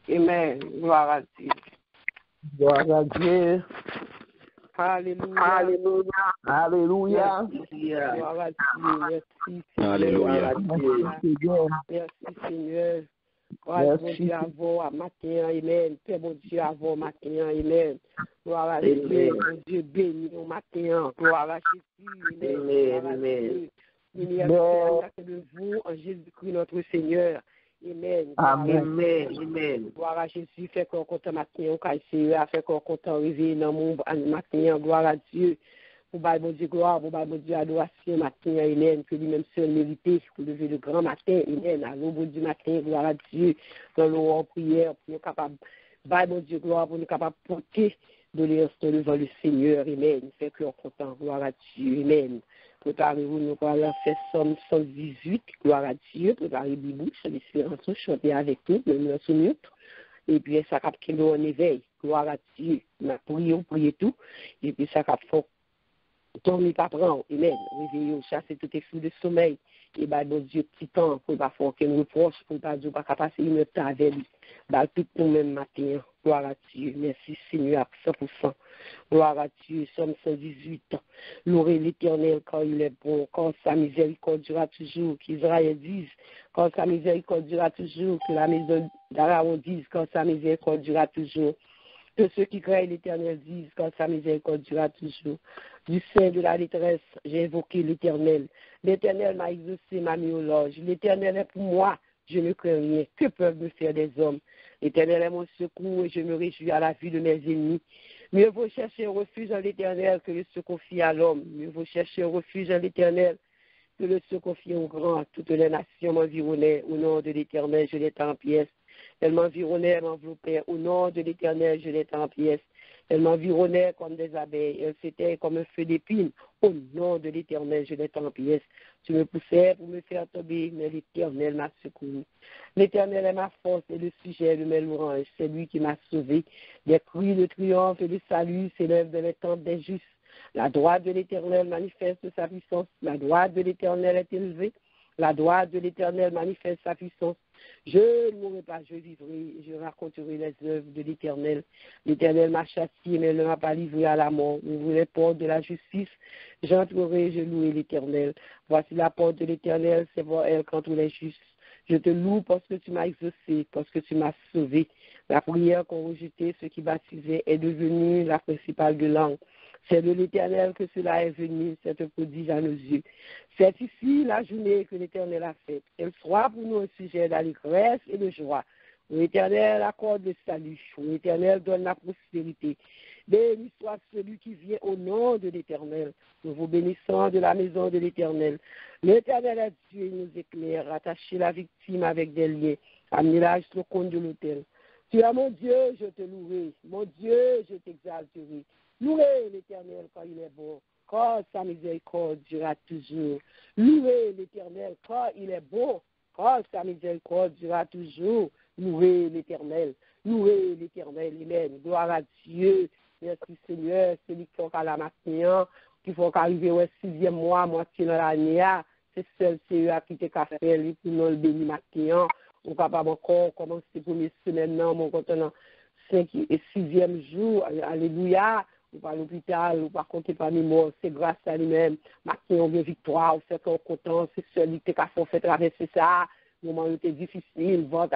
Amen. Gloire à Dieu. Gloire à Dieu. Alléluia. Alléluia. Alléluia. Gloire à Dieu. Merci. Alléluia. Merci Seigneur. Gloire bon Dieu à vous, à matin, amen. Père bon Dieu à vous, matin, amen. Gloire à Dieu, bon Dieu béni au matin. Gloire à Jésus, amen. Amen. Lumière de vous en Jésus-Christ notre Seigneur. Amen. Amen. Gloire à Jésus, fait qu'on compte matin, on caille, fait qu'on compte arriver dans mon matin. Gloire à Dieu. Pour bon Dieu gloire, pour bon Dieu adoration matin, amen, que lui-même seul mérité, pour lever le grand matin, amen, à l'aube du matin, gloire à Dieu, dans l'eau en prière, pour nous capables, bon Dieu gloire, pour nous capables de porter de l'erreur devant le Seigneur, amen, fait que l'on content, gloire à Dieu, amen. Préparez-vous, nous allons faire Somme 118, gloire à Dieu, préparez Bibou, sur l'espérance, chanter avec nous, même dans ce minute. Et puis ça cap qui nous en éveil, gloire à Dieu, nous prions tout, et puis ça cap faut dormir pas prendre, amen. Réveillez, chasser tout effet de sommeil. Et bon Dieu, petit temps, pour pas faire aucun reproche, pour pas Dieu, pas passer une heure avec lui. Tout le même matin. Gloire à Dieu. Merci Seigneur à 100%. Gloire à Dieu. Somme 118. Louez l'Éternel quand il est bon, quand sa miséricorde durera toujours. Qu'Israël dise, quand sa miséricorde durera toujours. Que la maison d'Aaron dise, quand sa miséricorde durera toujours. Que ceux qui craignent l'Éternel disent, quand sa miséricorde durera toujours. Du sein de la détresse, j'ai invoqué l'Éternel. L'Éternel m'a exaucé, m'a mis au loge. L'Éternel est pour moi, je ne crains rien. Que peuvent me faire des hommes? L'Éternel est mon secours et je me réjouis à la vue de mes ennemis. Mieux vaut chercher un refuge en l'Éternel que de se confier à l'homme. Mieux vaut chercher un refuge en l'Éternel que de se confier au grand. Toutes les nations m'environnaient. Au nom de l'Éternel, je l'étais en pièces. Elle m'environnait, elle m'enveloppait. Au nom de l'Éternel, je l'étais en pièces. Elle m'environnait comme des abeilles. Elle s'était comme un feu d'épine. Au nom de l'Éternel, je l'étais en pièces. Tu me poussais pour me faire tomber, mais l'Éternel m'a secouru. L'Éternel est ma force et le sujet de mes louanges. C'est lui qui m'a sauvé. Des cris de triomphe et de salut s'élèvent de les tentes des justes. La droite de l'Éternel manifeste sa puissance. La droite de l'Éternel est élevée. La droite de l'Éternel manifeste sa puissance. Je ne mourrai pas, je vivrai, je raconterai les œuvres de l'Éternel. L'Éternel m'a châtié, mais ne m'a pas livré à la mort. Ouvre les portes de la justice, j'entrerai, je louerai l'Éternel. Voici la porte de l'Éternel, c'est pour elle qu'entrent les justes. Je te loue parce que tu m'as exaucé, parce que tu m'as sauvé. La prière qu'ont rejeté ceux qui baptisaient est devenue la principale de langue. C'est de l'Éternel que cela est venu, cette prodige à nos yeux. C'est ici la journée que l'Éternel a faite. Elle soit pour nous un sujet d'allégresse et de joie. L'Éternel accorde le salut. L'Éternel donne la prospérité. Béni soit celui qui vient au nom de l'Éternel. Nous vous bénissons de la maison de l'Éternel. L'Éternel est Dieu, il nous éclaire. Attachez la victime avec des liens. Amenez-la jusqu'au compte de l'autel. Tu es mon Dieu, je te louerai. Mon Dieu, je t'exalterai. Louez l'Éternel quand il est bon, quand sa miséricorde durera toujours. Louez l'Éternel quand il est bon, quand sa miséricorde durera toujours. Louez l'Éternel, amen. Gloire à Dieu. Merci Seigneur, celui qui fait la matin, qui fait qu'arriver au 6e mois, moitié dans l'année, c'est seul Seigneur qui t'a fait, lui, pour nous le béni matin. On est capable encore commencer la première semaine, mon contenant 5e et 6e jour, alléluia. Ou pas l'hôpital, ou pas compter parmi moi, c'est grâce à lui-même. Matin, on veut victoire, on fait qu'on est content, c'est celui qui t'a fait traverser ça. Le moment était difficile, vote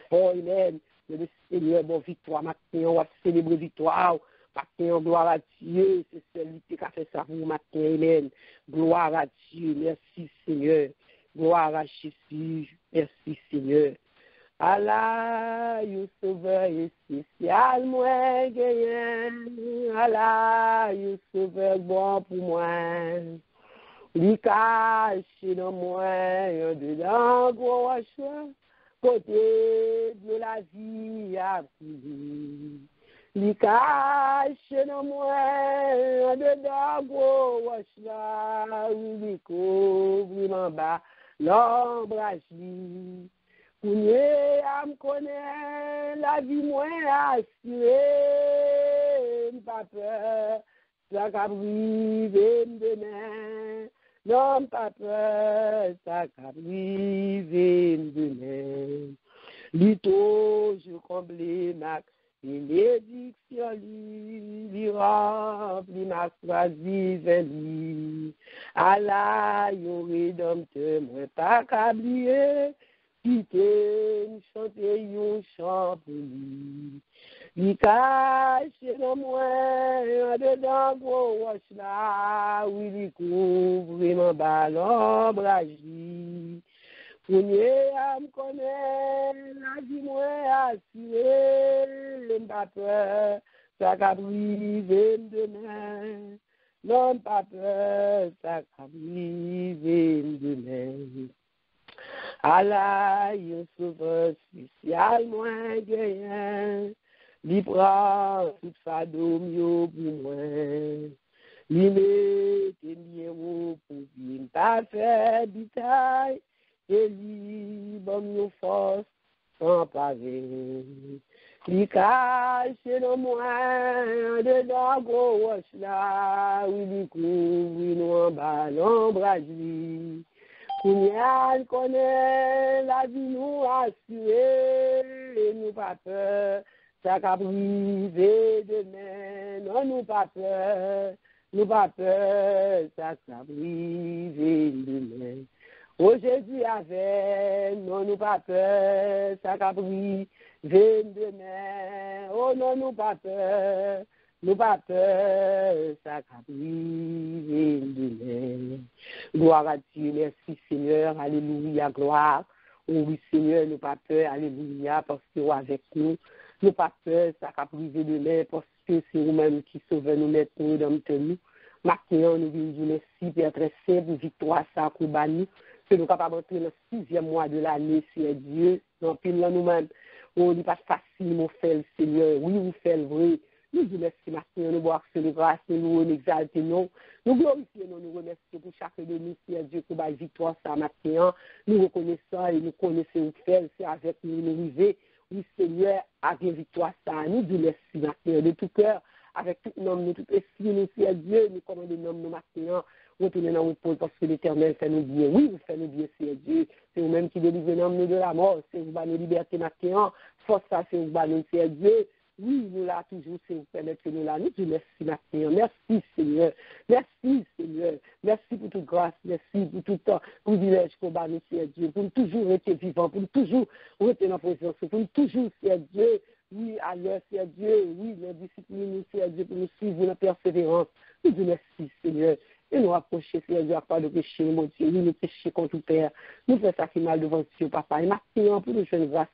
fort, amen. Mais le Seigneur, bon, victoire, matin, on va célébrer victoire. Matin, gloire à Dieu, c'est celui qui a fait ça pour matin, amen. Gloire à Dieu, merci Seigneur. Gloire à Jésus, merci Seigneur. Allah, you sauveur spécial, moi, gagnant. Allah, you sauveur bon pour moi. Li cache dans moi, un dedans, gros choix. Côté de la vie à plus. Li cache dans moi, un dedans, gros choix. Oui, couvre m'en bas, l'ombrage. Kounye a me connaît la vie moins assurée, pas peur, ça qu'a privé demain. Non, pas peur, ça qu'a privé demain. Lito je comblé ma bénédiction, li rempli ma choisi veni. À la, yon rédempteur, moi pas qu'ablier, quitter, chanter yon chant pour lui. Li cache dans moi, en dedans gros roche là, oui, li couvre mon ballon bragi. Pounye à me connaître, la vie moi assurée, m'pas peur, ça qu'a privé demain. Non, pas peur, ça qu'a privé demain. À la, yon sauveur spécial, moi, gagnant. Li prend tout ça d'omio pour moi. Li mette mieux pour bien pas faire bitaille. Et li bon yon force sans pavé. Li cache dans moi, dedans gros roche là, où li couvre nous en ballon bragi. Kounyal connaît la vie nous assurée, nous pas peur. Ça qu'a privé demain, non, nous pas peur, ça qu'a privé demain. Oh Jésus avec, non, nous pas peur, ça qu'a privé demain. Oh non, nous pas peur, ça qu'a privé demain. Gloire à Dieu, merci Seigneur, alléluia, gloire. Oh oui Seigneur, nous pas peur, alléluia, parce que vous avec nous. Nous pas peur, ça qu'a privé de l'air, parce que c'est vous-même qui sauvez nous maintenant dans nous. Maintenant, nous venons merci, Père très simple, victoire, ça, Koubani, que nous sommes capables d'entrer dans le 6e mois de l'année, c'est Dieu. Non, puis là, nous-mêmes, on n'est pas facile, mon fait, Seigneur. Oui, vous faites le vrai. Nous vous merci, maintenant, nous boire sur le grâce, nous exalter, nous glorifions, nous remercions pour chacun de nous, c'est Dieu, pour la victoire, ça, maintenant. Nous reconnaissons et nous connaissons, vous faites, c'est avec nous, nous vivons. Oui, Seigneur, avec victoire, ça, nous disons merci maintenant de tout cœur, avec tout nom, nous, tout esprit, nous, c'est Dieu, nous commandons nos noms maintenant, retournez dans notre pôle parce que l'Éternel fait nous bien. Oui, vous faites nous bien, c'est Dieu. C'est vous-même qui délivrez nous de la mort, c'est vous, nos libertés maintenant, force ça, c'est vous, nous, c'est Dieu. Oui, nous là toujours, c'est vous permettre que nous là, nous disons merci maintenant. Merci Seigneur, merci Seigneur, merci pour toute grâce, merci pour tout temps, privilège qu'on va nous, c'est Dieu, pour nous toujours rester vivants, pour nous toujours rester dans la présence, pour nous toujours, c'est Dieu. Oui, à l'heure, c'est Dieu, oui, la discipline, c'est Dieu, pour nous suivre la persévérance. Nous disons merci Seigneur. Et nous approcher, Seigneur Dieu, à part de péché, mon Dieu, oui, nous péchons contre tout Père. Nous faisons ça qui mal devant Dieu, Papa. Et maintenant, pour nous jouer une grâce,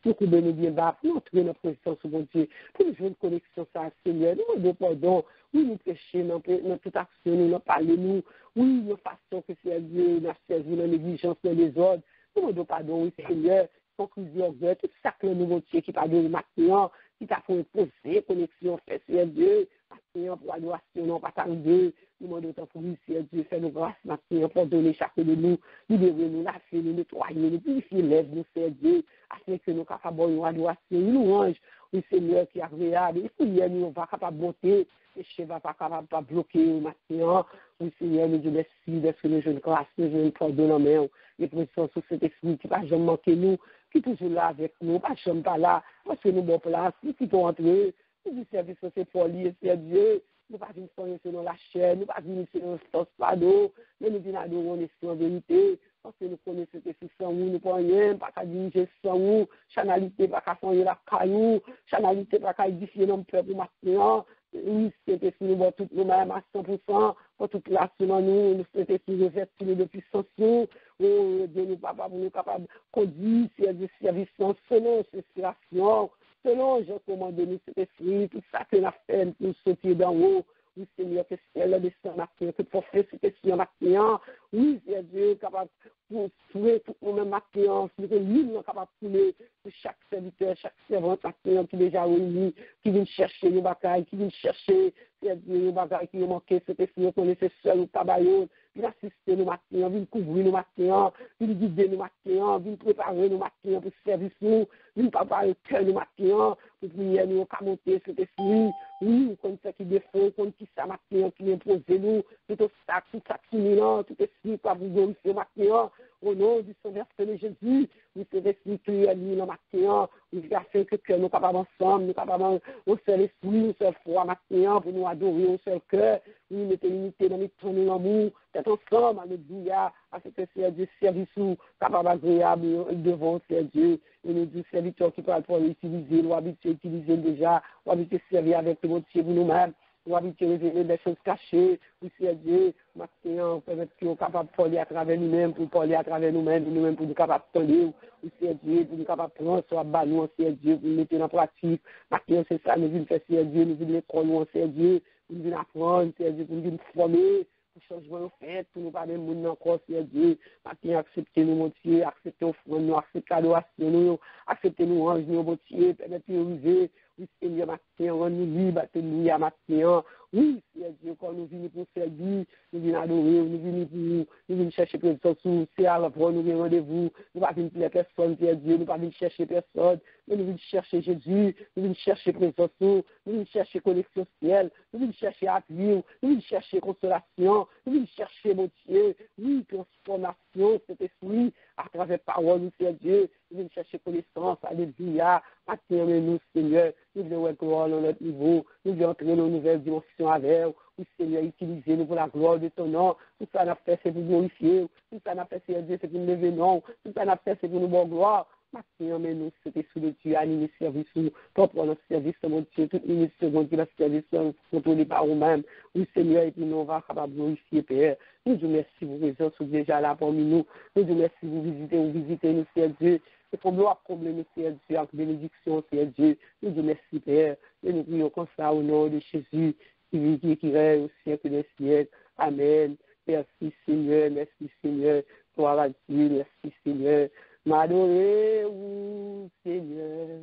nous couper nous bien bas, pour nous entrer notre présence, mon Dieu, pour nous jouer une connexion, ça, Seigneur. Nous demandons pardon. Oui, nous péchons dans toute action, nous nous parlons, nous. Oui, nous façons que c'est Dieu, nous servi dans négligence, dans les ordres. Nous demandons pardon, oui, Seigneur. Conclusion, tout ça que le nouveau Dieu qui parle de maintenant, qui t'a fait poser, connexion, fait, c'est Dieu. Maintenant, pour l'adoration, non, pas tarder. Nous demandons tant pour lui, c'est Dieu, fait nos grâces maintenant, pour donner chacun de nous, libérer nous, laver, nous nettoyer, nous purifier, lève nous, c'est Dieu, afin que nous capables de nous adoration, nous louange, oui, Seigneur qui est agréable. Il faut hier, nous, on va capable de monter, le chef va pas capable de bloquer maintenant. Oui, Seigneur, nous disons merci d'être une jeune grâce, nous jeune pardon en main, les présents sur cet esprit qui va jamais manquer nous, qui est toujours là avec nous, pas jamais pas là, parce que nous, bonne place, nous qui peut entrer, nous du service, c'est pour lui, c'est Dieu. Nous ne pouvons pas venir selon la chair, nous ne pouvons pas venir selon le force pardon, mais nous venons adorer en vérité, parce que nous connaissons que c'est sans nous, nous ne pouvons rien, pas qu'à diriger sans nous, chanalité, pas qu'à faire la caillou, chanalité, pas qu'à édifier nos peuple maintenant. Oui, c'était si nous avons tout nous-mêmes à 100%, pour toute la semaine, nous c'était si nous revêtir de puissance, Dieu nous papa, nous capables de conduire, service selon l'inspiration, selon Jean commandé nous cet esprit, tout ça que nous avons fait pour sortir d'en haut. Oui, Seigneur, que c'est le destin matin, que pour faire cet esprit matin. Oui, c'est Dieu capable pour trouver tout le même matin, que lui, nous capable de trouver pour chaque serviteur, chaque servante matin qui est déjà réuni, qui vient chercher les bagailles, qui vient chercher, c'est Dieu, les bagailles qui ont manqué, cet esprit, qu'on est seul ou tabayon, vient assister nos matins, vient couvrir nos matins, vient guider nos matins, vient préparer nos matins pour service nous, vient préparer le cœur nos matins, pour prier nous, qu'à monter cet esprit, Oui, on connaît ce qui défaut, on connaît qui ça matin, qui impose nous, tout ça qui nous tout esprit, quoi, vous glorifier matin, au nom du Sauveur de Jésus, nous se restituer à lui, le matin, nous faire que nous capables ensemble, nous capables au seul esprit, au seul foi matin, pour nous adorer au seul cœur, nous mettons l'unité dans notre l'amour, d'être ensemble, alléluia, à ce que c'est Dieu service ou capable agréable devant c'est Dieu, et nous dit serviteur qui parle pour l'utiliser, nous habituer à utiliser déjà, nous habituer à servir avec le Dieu pour nous-mêmes, nous habituer à révéler des choses cachées, pour c'est Dieu, maintenant, permettre qu'on soit capable de parler à travers nous-mêmes, pour parler à travers nous-mêmes, pour nous capables de parler, pour c'est Dieu, pour nous capables de prendre soit bas, nous, c'est Dieu, pour nous mettre en pratique, maintenant, c'est ça, nous voulons faire c'est Dieu, nous voulons l'école, nous, c'est Dieu, pour nous apprendre, c'est Dieu, pour nous former, pour changement fait, pour nous parler de monde encore, c'est Dieu, maintenant, accepter nous, mon Dieu, accepter offrande, nous, accepter l'adoration, nous, accepter nous, ange, nous, mon Dieu, permettre de arriver, oui, Seigneur, matin, rends-nous libres, alléluia, matin. Oui, Seigneur Dieu, quand nous venons pour servir, nous venons adorer, nous venons chercher présence, c'est à l'avant, nous venons rendez-vous, nous ne venons plus personne, Seigneur Dieu, nous ne venons chercher personne, mais nous venons chercher Jésus, nous venons chercher présence, nous venons chercher connexion ciel, nous venons chercher appui, nous venons chercher consolation, nous venons chercher, mon Dieu, oui, transformation, cet esprit, à travers parole, Seigneur Dieu, nous venons chercher connaissance, alléluia, matin, nous, Seigneur, nous venons voir gloire dans notre niveau, nous venons entrer dans une nouvelle dimension avec vous. Oui, Seigneur, utilisez-nous pour la gloire de ton nom. Tout ça n'a fait, c'est pour glorifier. Tout ça n'a fait, Seigneur Dieu, c'est pour nous lever non. Tout ça n'a fait, c'est pour nous bon gloire. Maintenant, mais nous, c'était sous le Dieu, animer service, pour prendre notre service, mon Dieu, toute minute seconde, que notre service, contrôlé par nous-mêmes. Oui, Seigneur, et puis nous, on va capable de glorifier, Père. Nous vous remercions pour vos présence, vous déjà là parmi nous. Nous vous remercions pour vous visiter, nous, Seigneur Dieu. Et pour nous, problème, Seigneur Dieu, avec bénédiction, Seigneur Dieu. Nous vous remercions, Père. Et nous prions comme ça au nom de Jésus, qui vit, qui règne au siècle des siècles. Amen. Merci, Seigneur. Merci, Seigneur. Gloire à Dieu. Merci, Seigneur. M'adorez-vous, Seigneur.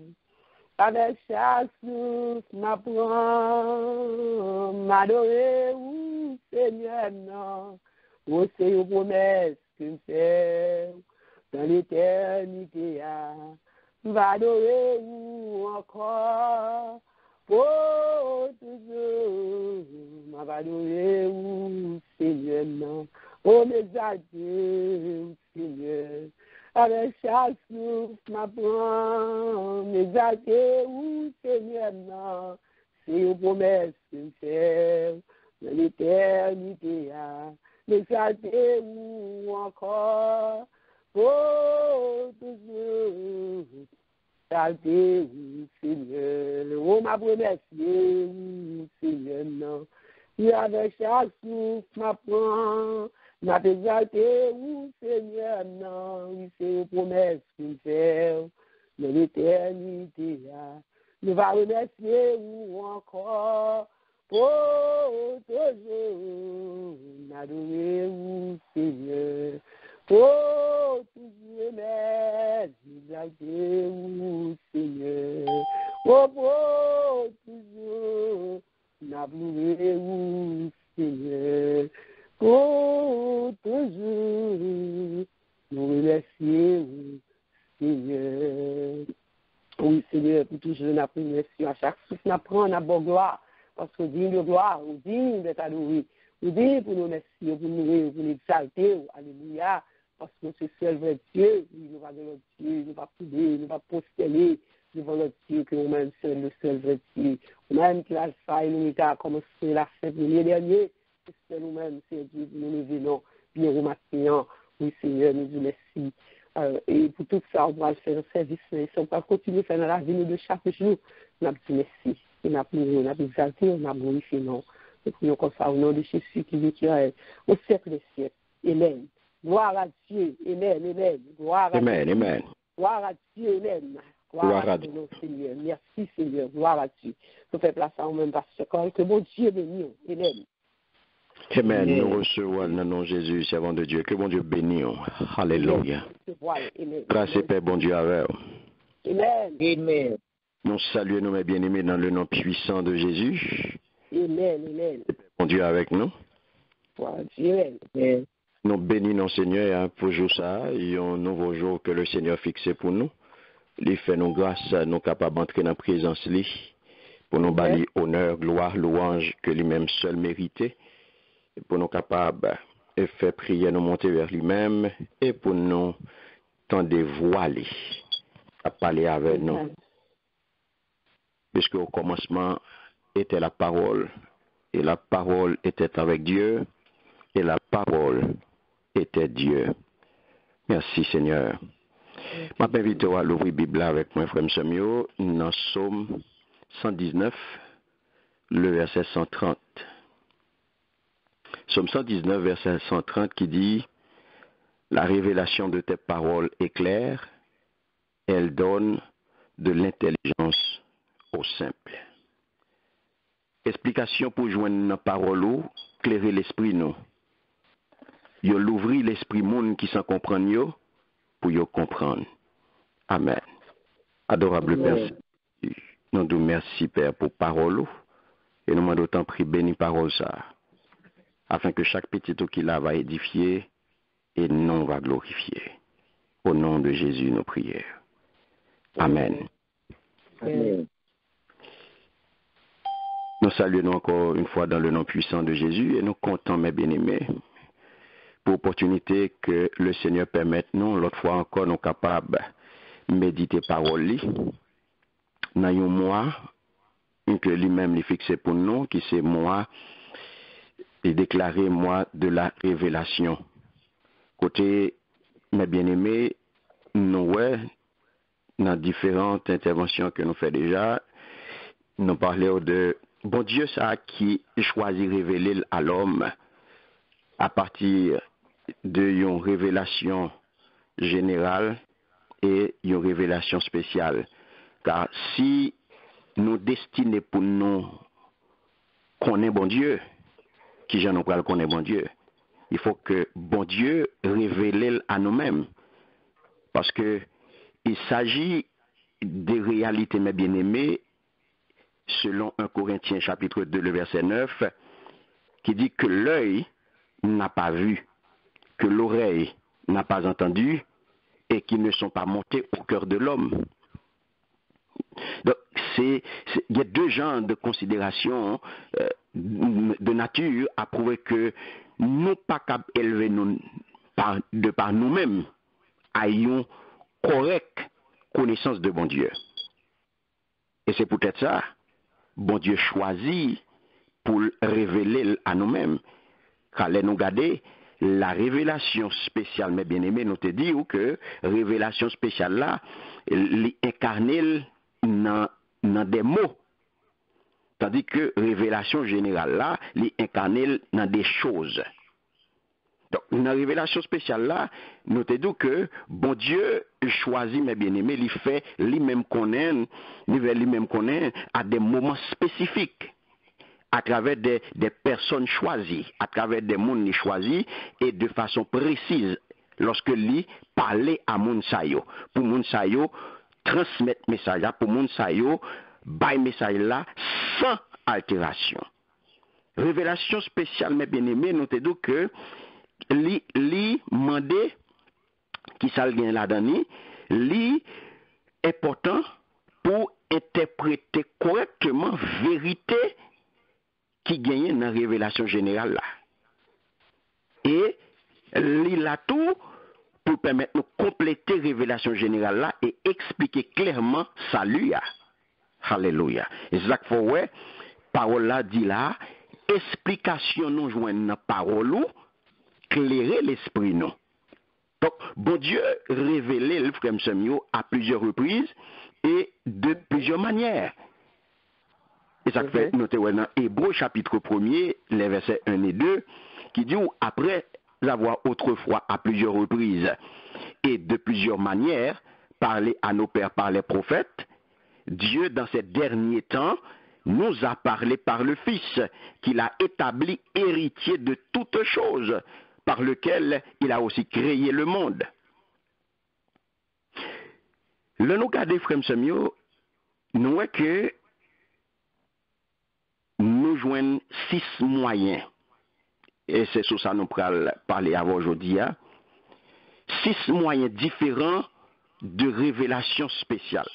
Avec chaque souffle, m'apprend. M'adorez-vous, Seigneur, non. Oh, c'est une promesse que me fait dans l'éternité. M'adorez-vous encore pour toujours. M'adorez-vous, Seigneur, non. Oh, m'exaltez, Seigneur. Avec chaque souffle, m'apprend, m'exaltez-vous, Seigneur, non. C'est une promesse que me fait dans l'éternité. M'exaltez-vous encore pour toujours. M'exaltez-vous, Seigneur. Oh, ma promesse, Seigneur, non. Et avec chaque souffle, m'apprend, m'a exalté, oui, Seigneur, non, oui, c'est une promesse qu'il fait de l'éternité. Nous va remercier ou encore pour toujours. M'adorer, oui, Seigneur, pour toujours, mais exalté, oui, Seigneur, pour toujours. M'adorer, oui, Seigneur, pour toujours, nous remercier, Seigneur. Oui, Seigneur, pour toujours, nous remercions. À chaque souffle, nous apprenons à bonne gloire, parce que digne de gloire, ou digne d'être adoré, ou digne pour nous remercier, pour nous exalter, alléluia, parce que c'est seul vrai Dieu, nous va de notre Dieu, nous va prier, nous va prosterner devant notre Dieu, que nous-mêmes sommes le seul vrai Dieu. Nous-mêmes qui l'alpha et l'oméga a commencé la fête de l'année dernière, c'est nous-mêmes, c'est Dieu, nous nous venons, bien au matin. Oui, Seigneur, nous vous merci. Et pour tout ça, on va faire un service, mais si on va continuer à faire dans la vie de chaque jour, on a dit merci. On a exalté, on a glorifié, non. Nous prions comme ça au nom de Jésus qui vit au siècle des siècles. Amen. Gloire à Dieu. Amen, amen. Gloire à Amen, Dieu. amen. Gloire à Dieu, amen. Gloire à Dieu, Seigneur. Merci, Seigneur. Gloire à Dieu. Nous faisons place à nous-mêmes, Pasteur Carl. Que bon Dieu bénisse. Amen. Amen. Nous recevons le nom de Jésus, servant de Dieu. Que bon Dieu bénisse. Alléluia. Grâce et paix, bon Dieu, avec vous. Amen. Amen. Nous saluons nos bien-aimés dans le nom puissant de Jésus. Amen. Amen. Bon Dieu avec nous. Amen. Nous bénissons Seigneur pour jour ça, et un nouveau jour que le Seigneur a fixé pour nous. Il fait nous grâce, nous capables d'entrer dans la présence, pour nous bâlir honneur, gloire, louange que lui-même seul méritait, et pour nous capables de faire prier, nous monter vers lui-même, et pour nous tant dévoiler, à parler avec nous. Puisque au commencement était la parole, et la parole était avec Dieu, et la parole était Dieu. Merci Seigneur. Je m'invite à l'ouvrir la Bible avec mon frère Samuel dans Psaume 119, le verset 130. Psaume 119, verset 130 qui dit « La révélation de tes paroles est claire, elle donne de l'intelligence au simple. » Explication pour joindre la parole ou clairer l'esprit nous. Yo l'ouvrir l'esprit monde qui s'en comprend yo pour yo comprendre. Amen. Adorable Père, nous nous merci Père pour parole et nous demandons autant pris béni parole ça afin que chaque petit tout qui là va édifier et non va glorifier. Au nom de Jésus nos prières. Amen. Amen. Nous saluons encore une fois dans le nom puissant de Jésus et nous comptons, mes bien-aimés, pour l'opportunité que le Seigneur permette nous, l'autre fois encore, nous capables de méditer parole. Dans un mois, que lui-même lui fixé pour nous, qui c'est moi, et déclaré moi de la révélation. Côté, mes bien-aimés, nous, dans différentes interventions que nous faisons déjà, nous parlons de bon Dieu ça qui choisit révéler à l'homme à partir de une révélation générale et une révélation spéciale. Car si nous destinés pour nous connaître bon Dieu, qui j'en nous connaître bon Dieu, il faut que bon Dieu révèle à nous-mêmes. Parce que il s'agit des réalités, mes bien-aimés, selon 1 Corinthiens chapitre 2, le verset 9, qui dit que l'œil n'a pas vu, que l'oreille n'a pas entendu, et qui ne sont pas montés au cœur de l'homme. Donc, il y a deux genres de considérations de nature à prouver que nous pas capables d'élever nous par nous-mêmes à une correcte connaissance de bon Dieu. Et c'est peut-être ça, bon Dieu choisit pour révéler à nous-mêmes. Car nous regardons la révélation spéciale, mes bien-aimés, nous te dit que révélation spéciale là, l'incarne dans des mots. Tandis que révélation générale là, l'incarne dans des choses. Donc, dans la révélation spéciale là, nous te dit que bon Dieu choisit, mes bien-aimés, il fait lui-même connaître à des moments spécifiques, à travers des personnes choisies, à travers des mondes choisis et de façon précise lorsque lui parlait à moun sayo, pour moun sayo transmettre message là, pour moun sayo bail message là sans altération. Révélation spéciale, mes bien-aimés, nous te dit que li mandé qui ça gagne là-dedans, li important pour interpréter correctement vérité qui gagne dans la révélation générale là. Et li la tout pour permettre de compléter la révélation générale là et expliquer clairement salut. Alléluia. Et ça faut ouais, parole là dit là, explication nous joindre dans parole ou clairer l'esprit non. Donc bon Dieu révélé le frère Samuel à plusieurs reprises et de plusieurs manières. Et ça fait noter dans Hébreux chapitre 1er, les versets 1 et 2, qui dit après avoir autrefois à plusieurs reprises et de plusieurs manières parlé à nos pères par les prophètes, Dieu dans ces derniers temps nous a parlé par le Fils, qu'il a établi héritier de toutes choses, par lequel il a aussi créé le monde. Le nous garder frère Samuel, nous voyons que nous joignons 6 moyens. Et c'est sur ça que nous allons parler avant aujourd'hui. 6 moyens différents de révélation spéciale.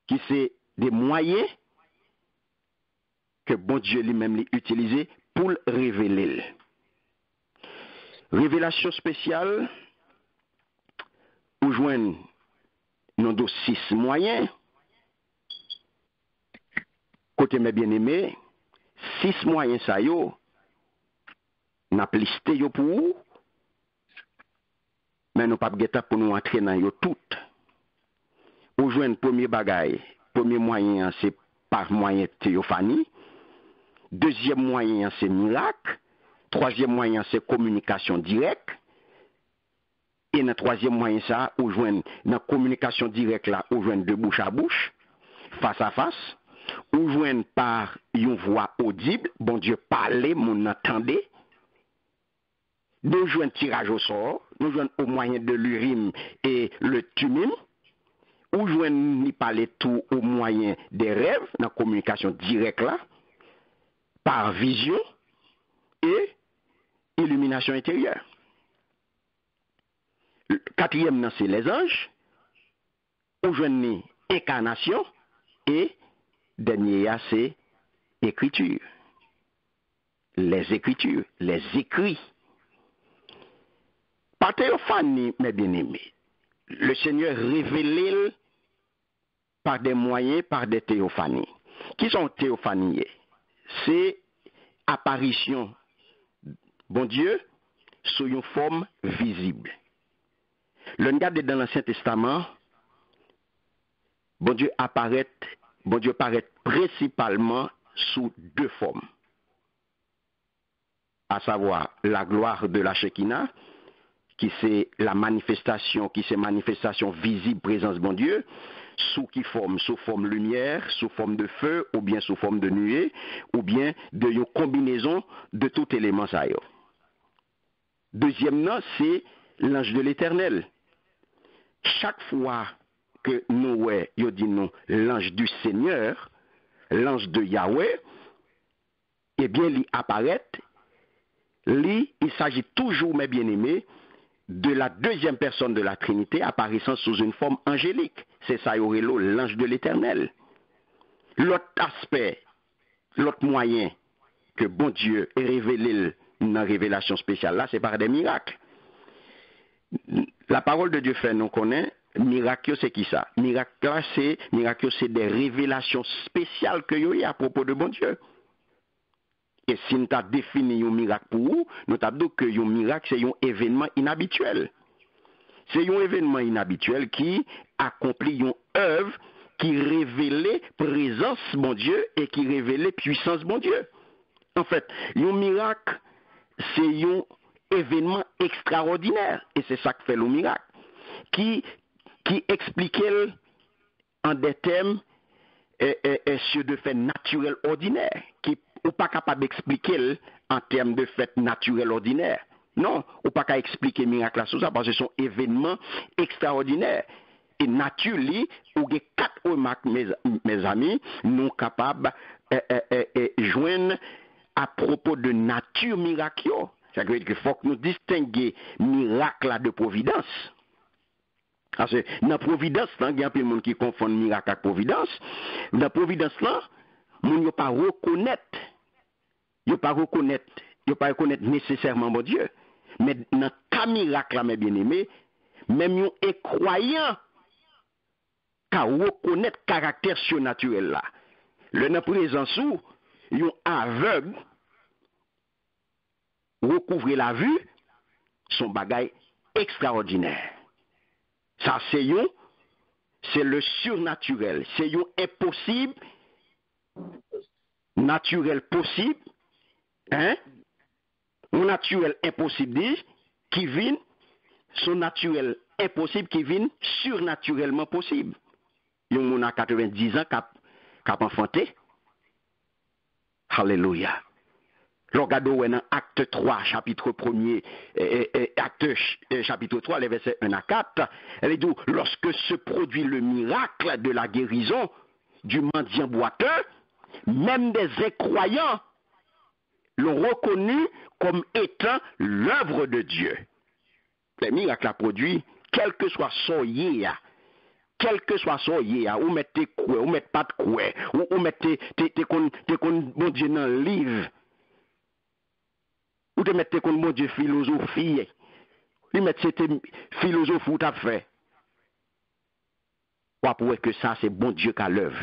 Qui c'est des moyens que bon Dieu lui-même l'a utilisé pour le révéler. Révélation spéciale, ou joindre nos 6 moyens. Côté mes bien-aimés, 6 moyens ça yo, n'a listé yo pour vous, mais nous pas geta pour nous entrer dans yo toutes. Ou joindre premier bagage, premier moyen c'est par moyen théophanie, deuxième moyen c'est miracle, troisième moyen c'est communication directe. Et dans le troisième moyen, ça, ou joindre dans la communication directe là, ou joindre de bouche à bouche, face à face, ou joindre par une voix audible, bon Dieu parler, mon entendait. Nous joindre tirage au sort, nous joindre au moyen de l'urim et le tumim, ou joindre ni parler tout au moyen des rêves, dans la communication directe là, par vision et illumination intérieure. Quatrième, c'est les anges. Aujourd'hui, incarnation. Et dernier, c'est écriture. Les écritures, les écrits. Par théophanie, mes bien-aimés, le Seigneur révélé par des moyens, par des théophanies. Qui sont théophanies? C'est apparition, bon Dieu, sous une forme visible. Le regarde dans l'Ancien Testament, bon Dieu apparaît principalement sous 2 formes. À savoir la gloire de la Shekinah, qui c'est la manifestation, visible, présence bon Dieu, sous forme lumière, sous forme de feu, ou bien sous forme de nuée, ou bien de une combinaison de tout élément ça. Deuxièmement, c'est l'ange de l'Éternel. Chaque fois que nous disons l'ange du Seigneur, l'ange de Yahweh, eh bien, il apparaît, il s'agit toujours, mes bien-aimés, de la deuxième personne de la Trinité apparaissant sous une forme angélique. C'est ça, l'ange de l'Éternel. L'autre aspect, l'autre moyen que bon Dieu est révélé dans la révélation spéciale, là, c'est par des miracles. La parole de Dieu fait, nous connaît, miracle, c'est qui ça? Miracle, c'est des révélations spéciales que il y a à propos de bon Dieu. Et si nous avons défini un miracle pour vous, nous avons dit que un miracle, c'est un événement inhabituel. C'est un événement inhabituel qui accomplit une œuvre qui révèle présence bon Dieu et qui révèle puissance bon Dieu. En fait, un miracle, c'est un événement extraordinaire. Et c'est ça que fait le miracle. Qui explique en des termes sur de faits naturels ordinaires. Qui n'est pas capable d'expliquer en termes de faits naturels ordinaires. Non, on n'est pas capable d'expliquer miracle là sous ça parce que ce sont événements extraordinaires. Et naturellement, ou les 4 remarques, mes amis, nous sommes capables de joindre à propos de nature miraculeuse. Ça veut dire qu'il faut que nous distinguions miracle de providence. Parce que dans la providence, il y a plein de monde qui confond miracle avec providence. Dans la providence, les gens ne pas reconnaître. Ils ne pas reconnaître nécessairement mon Dieu. Mais dans le cas miracle, mes bien-aimés, même les croyants qui reconnaître le caractère surnaturel là. Le présence où ils sont aveugles, recouvrer la vue, son bagage extraordinaire. Ça, c'est le surnaturel. C'est un impossible, naturel possible, hein? Un naturel impossible qui vient, son naturel impossible qui vient surnaturellement possible. Il y a 90 ans qui a enfanté. Alléluia. Regardons dans acte 3, chapitre 1er, chapitre 3, les versets 1 à 4, elle dit, lorsque se produit le miracle de la guérison du mendiant boiteux, même des incroyants l'ont reconnu comme étant l'œuvre de Dieu. Les miracles a produit, quel que soit son yé, quel que soit son yé, ou mettez quoi, ou mettez pas de quoi, ou mettez bon Dieu dans le livre, ou te mettez kon bon Dieu philosophie, lui mettez c'était philosophie ou t'as fait. Ou après que ça c'est bon Dieu qu'à l'œuvre.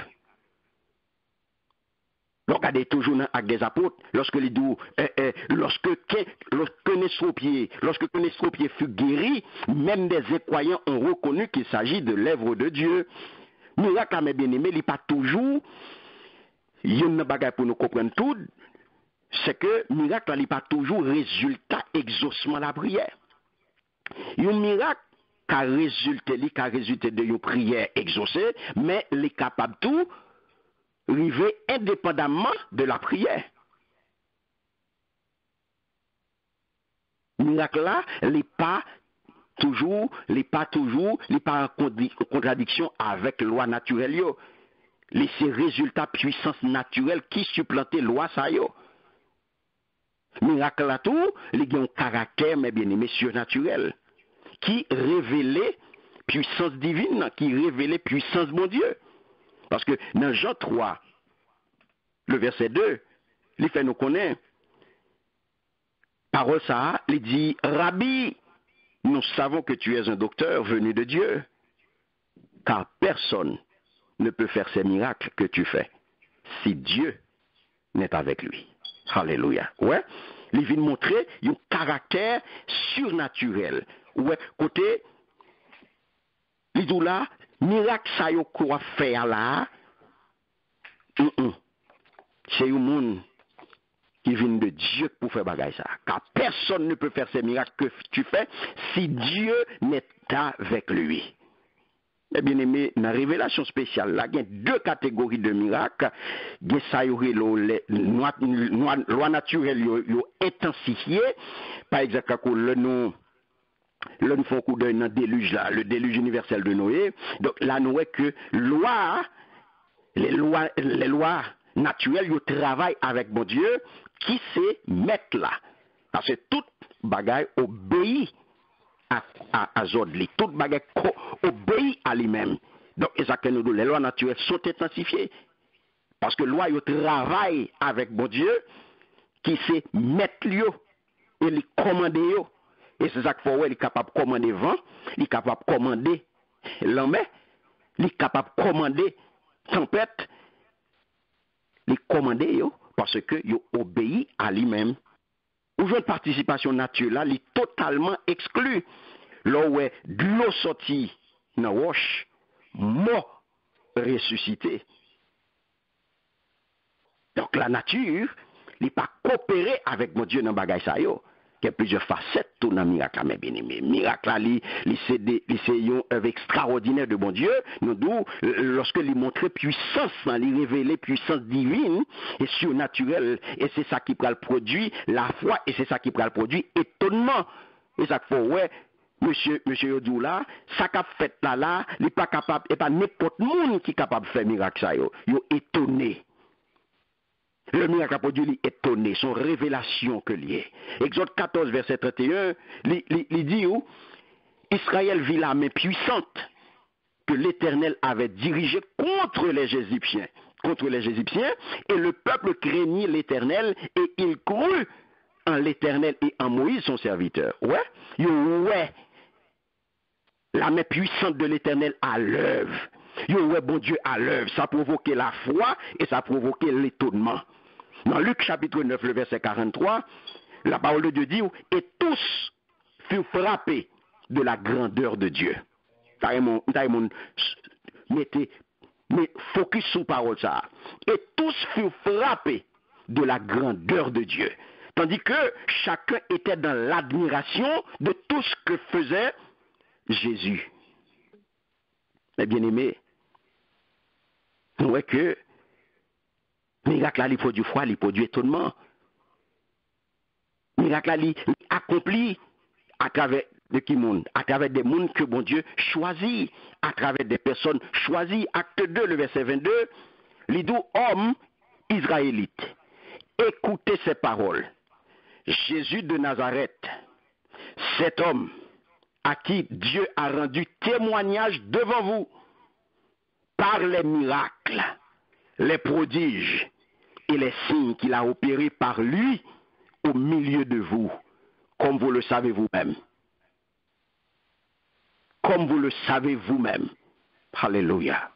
Regardez toujours dans l'acte des apôtres, lorsque les doux, lorsque Nestropié fut guéri, même des incroyants ont reconnu qu'il s'agit de l'œuvre de Dieu. Miracle à mes bien-aimés, il n'est pas toujours, il y a une bagaille pour nous comprendre tout, c'est que miracle n'est pas toujours résultat exaucement la prière. Il y a un miracle qui a résulté de une prière exaucée, mais il est capable tout arriver indépendamment de la prière. Miracle là, il n'est pas en contradiction avec la loi naturelle. C'est résultat puissance naturelle qui supplantait loi ça yo. Miracle là tout, il y a un caractère, mes bien-aimés, surnaturel, qui révélait puissance divine, qui révélait puissance mon Dieu. Parce que dans Jean 3, le verset 2, il fait nous connaître, parole ça, il dit, Rabbi, nous savons que tu es un docteur venu de Dieu, car personne ne peut faire ces miracles que tu fais si Dieu n'est avec lui. Alléluia. Ouais. Il vient montrer un caractère surnaturel. Ouais. Côté, il dit là, miracle ça yo quoi faire là. C'est un monde qui vient de Dieu pour faire bagaille ça. Car personne ne peut faire ces miracles que tu fais si Dieu n'est avec lui. Eh bien aimé, dans la révélation spéciale, là, il y a deux catégories de miracles. Il y a ça, loi naturelle, intensifiée. Par exemple, le nous font coup d'un déluge là, le déluge universel de Noé. Donc là, nous voyons que les lois naturelles, ils travaillent avec mon Dieu, qui sait mettre là. Parce que toute bagaille obéit à Zodli. Toute baguette obéit à lui-même. Donc, les lois naturelles sont intensifiées. Parce que loi, il travaille avec mon Dieu, qui sait mettre lui et lui commander. Et c'est ça qu'il faut, il est capable de commander vent, il est capable de commander l'homme, il est capable de commander tempête, il est commandé parce que il obéit à lui-même. Aujourd'hui, participation naturelle, là, il est totalement exclu. Là où est de l'eau sortie dans la roche, mort ressuscité. Donc la nature, il n'est pas coopéré avec mon Dieu dans le bagage ça yo. Il y a plusieurs facettes dans le miracle, mes bien-aimés. Miracle, c'est une œuvre extraordinaire de mon Dieu. Nous, lorsque il montre puissance, il révèle puissance divine et surnaturelle. Et c'est ça qui prend le produit, la foi, et c'est ça qui prend le produit, étonnement. Et ça faut, ouais, monsieur Yodoula, ça qu'a fait là, il n'est pas capable, et pas n'importe monde qui est capable de faire miracle ça yo. Yo étonné. Le miracle a produit étonné, son révélation que lié. Exode 14, verset 31, il dit où Israël vit la main puissante que l'Éternel avait dirigée contre les Égyptiens. Et le peuple craignit l'Éternel et il crut en l'Éternel et en Moïse son serviteur. Ouais. La main puissante de l'Éternel à l'œuvre. Ouais, bon Dieu à l'œuvre. Ça a provoqué la foi et ça a provoqué l'étonnement. Dans Luc chapitre 9, le verset 43, la parole de Dieu dit, et tous furent frappés de la grandeur de Dieu. Mettez focus sur parole ça. Et tous furent frappés de la grandeur de Dieu. Tandis que chacun était dans l'admiration de tout ce que faisait Jésus. Mais bien aimé, on voit que miracle là, il produit foi, il produit étonnement. Miracle là, il accompli à travers de qui monde, à travers des mondes que bon Dieu choisit, à travers des personnes choisies. Acte 2, le verset 22, il dit homme israélite, écoutez ces paroles. Jésus de Nazareth, cet homme à qui Dieu a rendu témoignage devant vous, par les miracles, les prodiges et les signes qu'il a opérés par lui au milieu de vous, comme vous le savez vous-même. Comme vous le savez vous-même. Alléluia.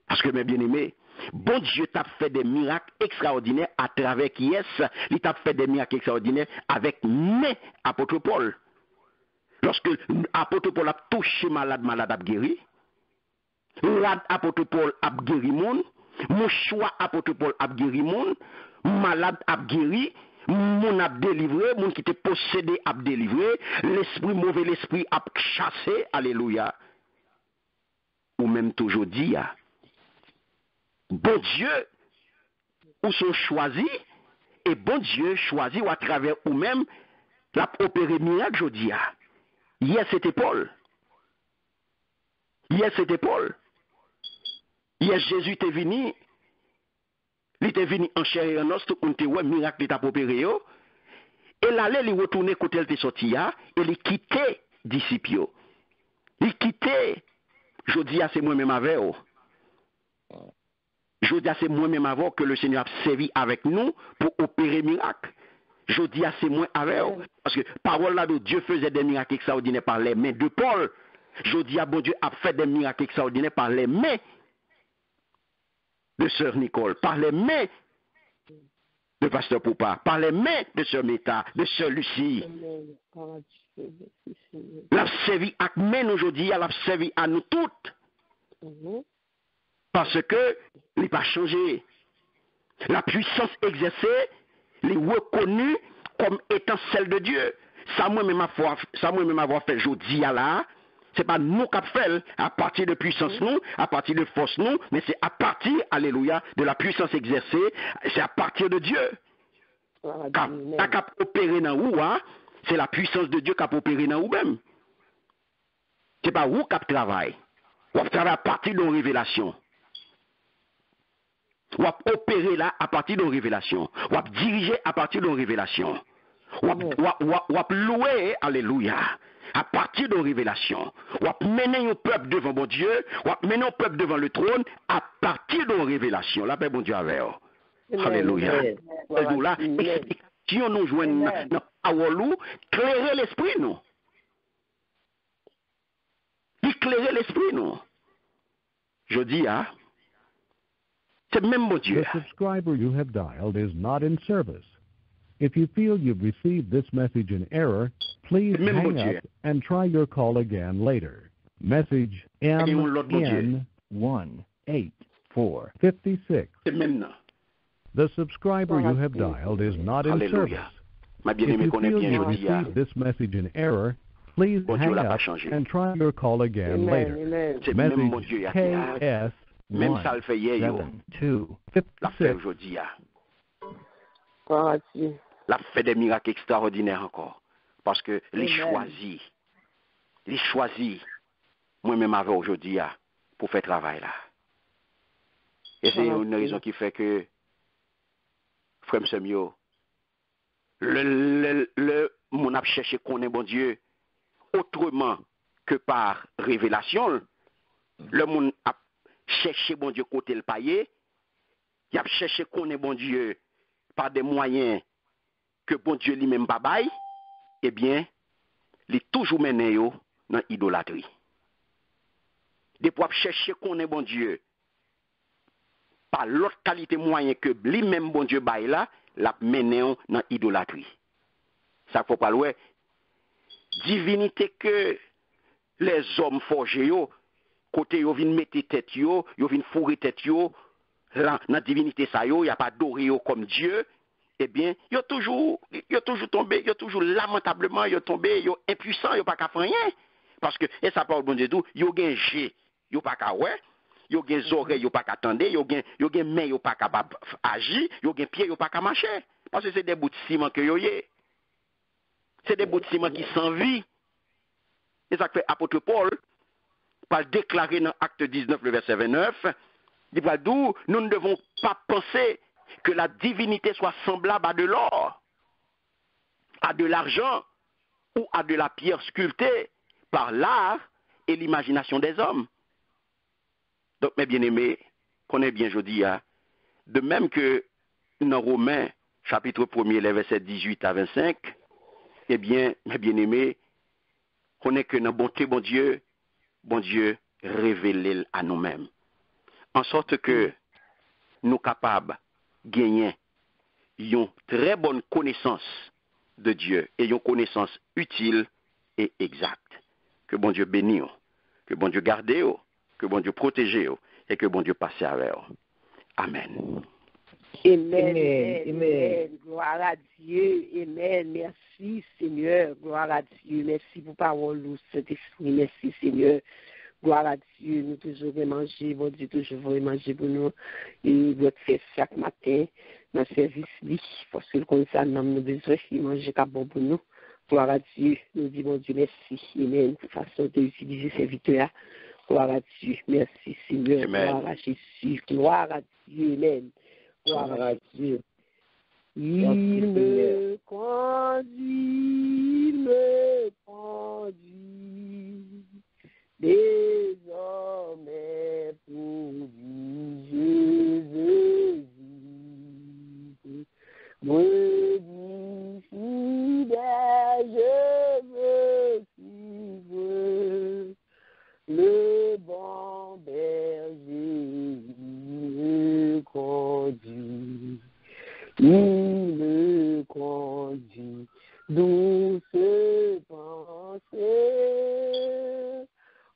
Parce que, mes bien-aimés, bon Dieu t'a fait des miracles extraordinaires à travers qui est-ce? Il t'a fait des miracles extraordinaires avec mes apôtres Paul. Lorsque l'apôtre Paul a touché malade a guéri, l'apôtre Paul a guéri monde, mon choix apôtre Paul a guéri monde, malade a guéri, mon a délivré, mon qui était possédé a délivré, l'esprit mauvais, l'esprit a chassé, alléluia. Ou même toujours dit, bon Dieu, ou sont choisis, et bon Dieu choisit ou à travers ou même l'a opéré miracle, je dis. Hier c'était Paul. Hier c'était Paul. Hier Jésus était venu. Il était venu en chair et en os, tout le monde était ouais, miracle t'a opéré. Et là, il retourné côté il était sorti, et il quittait disciples. Il quittait, je dis c'est moi-même avec eux. Je dis c'est moi-même avec que le Seigneur a servi avec nous pour opérer miracle. Je dis c'est moi avec eux. Parce que parole là de Dieu faisait des miracles extraordinaires par les mains de Paul. Je dis bon Dieu a fait des miracles extraordinaires par les mains de Sœur Nicole, par les mains de Pasteur Poupa, par les mains de Sœur Meta, de Sœur Lucie. L'a servi à nous aujourd'hui, l'a servi à nous toutes. Parce que il n'a pas changé. La puissance exercée, il est reconnue comme étant celle de Dieu. Ça moi-même avoir fait aujourd'hui là. C'est pas nous qui fait à partir de puissance nous, à partir de force nous, mais c'est à partir, alléluia, de la puissance exercée, c'est à partir de Dieu. T'as qu'à opérer dans vous, hein? C'est la puissance de Dieu qui a opéré dans vous-même. C'est pas vous qui travaille. Vous travaillez à partir d'une révélation. Vous opérer là à partir d'une révélation. Vous diriger à partir d'une révélation. Vous louer, alléluia, à partir de révélation. Ou mener un peuple devant mon Dieu, ou mener un peuple devant le trône à partir de révélation. La paix, bon Dieu, avec vous. Alléluia. Là, explication nous joignent dans Awolou, clairer l'esprit, nous. Éclairer l'esprit, nous. Je dis, c'est même mon Dieu. The subscriber you have dialed is not in service. If you feel you've received this message in error, please hang up and try your call again later. Message MN18456. The subscriber you have dialed is not in service. If you feel you received this message in error, please hang up and try your call again later. Message KS. Même ça le fait hier, la fait aujourd'hui. La fait des miracles extraordinaires encore. Parce que les choisis, moi-même avec aujourd'hui, pour faire travail là. Et c'est une raison qui fait que, frère Semio, mon a cherché qu'on est bon Dieu, autrement que par révélation, le monde a chercher bon Dieu côté le paillé, il a cherché qu'on est bon Dieu par des moyens que bon Dieu lui-même pas bail, eh bien, il est toujours mené dans l'idolâtrie. Depuis chercher qu'on est bon Dieu par l'autre qualité moyen que lui-même bon Dieu bail là, l'a mené dans l'idolâtrie. Ça faut pas louer. Divinité que les hommes forgés côté yo vinn mettre tête yo vinn fourrer tête yo là dans divinité ça yo y a pas doré yo comme Dieu, eh bien yo toujours tombé, yo toujours lamentablement yo tombé, yo impuissant, yo pas ka faire rien parce que et ça parle bon Dieu tout, yo gen jé, yo pas ka ouais, yo gen oreilles yo pas ka tendre, yo gen main yo pas capable agir, yo gen pied yo pas ka marcher parce que c'est des bouts de ciment que yo yé. C'est des bouts de ciment qui sans vie. Et ça fait apôtre Paul par déclarer dans Acte 19, le verset 29, il va d'où nous ne devons pas penser que la divinité soit semblable à de l'or, à de l'argent ou à de la pierre sculptée par l'art et l'imagination des hommes. Donc, mes bien-aimés, connaissez bien, je dis, de même que dans Romains, chapitre 1er, les versets 18 à 25, eh bien, mes bien-aimés, connaissez que dans bonté, bon Dieu révèle à nous-mêmes. En sorte que nous capables de gagner une très bonne connaissance de Dieu et une connaissance utile et exacte. Que bon Dieu bénisse, que bon Dieu garde, que bon Dieu protège et que bon Dieu passe avec vous. Amen. Amen. Amen. Gloire à Dieu. Amen. Merci Seigneur. Gloire à Dieu. Merci pour parole, Saint-Esprit. Merci Seigneur. Gloire à Dieu. Nous toujours manger. Bon Dieu toujours manger pour nous. Et votre fait chaque matin dans le service. Parce que comme ça, nous avons besoin de manger bon pour nous. Gloire à Dieu. Nous disons, bon Dieu, merci. Amen. Pour façon d'utiliser ces victoires. Gloire à Dieu. Merci Seigneur. Amen. Gloire à Jésus. Gloire à Dieu. Amen. Gloire à Dieu. Il me conduit, désormais pour lui, Jésus. Me dit fidèle, je veux suivre le bon berger, me conduit, il me conduit, douce pensée,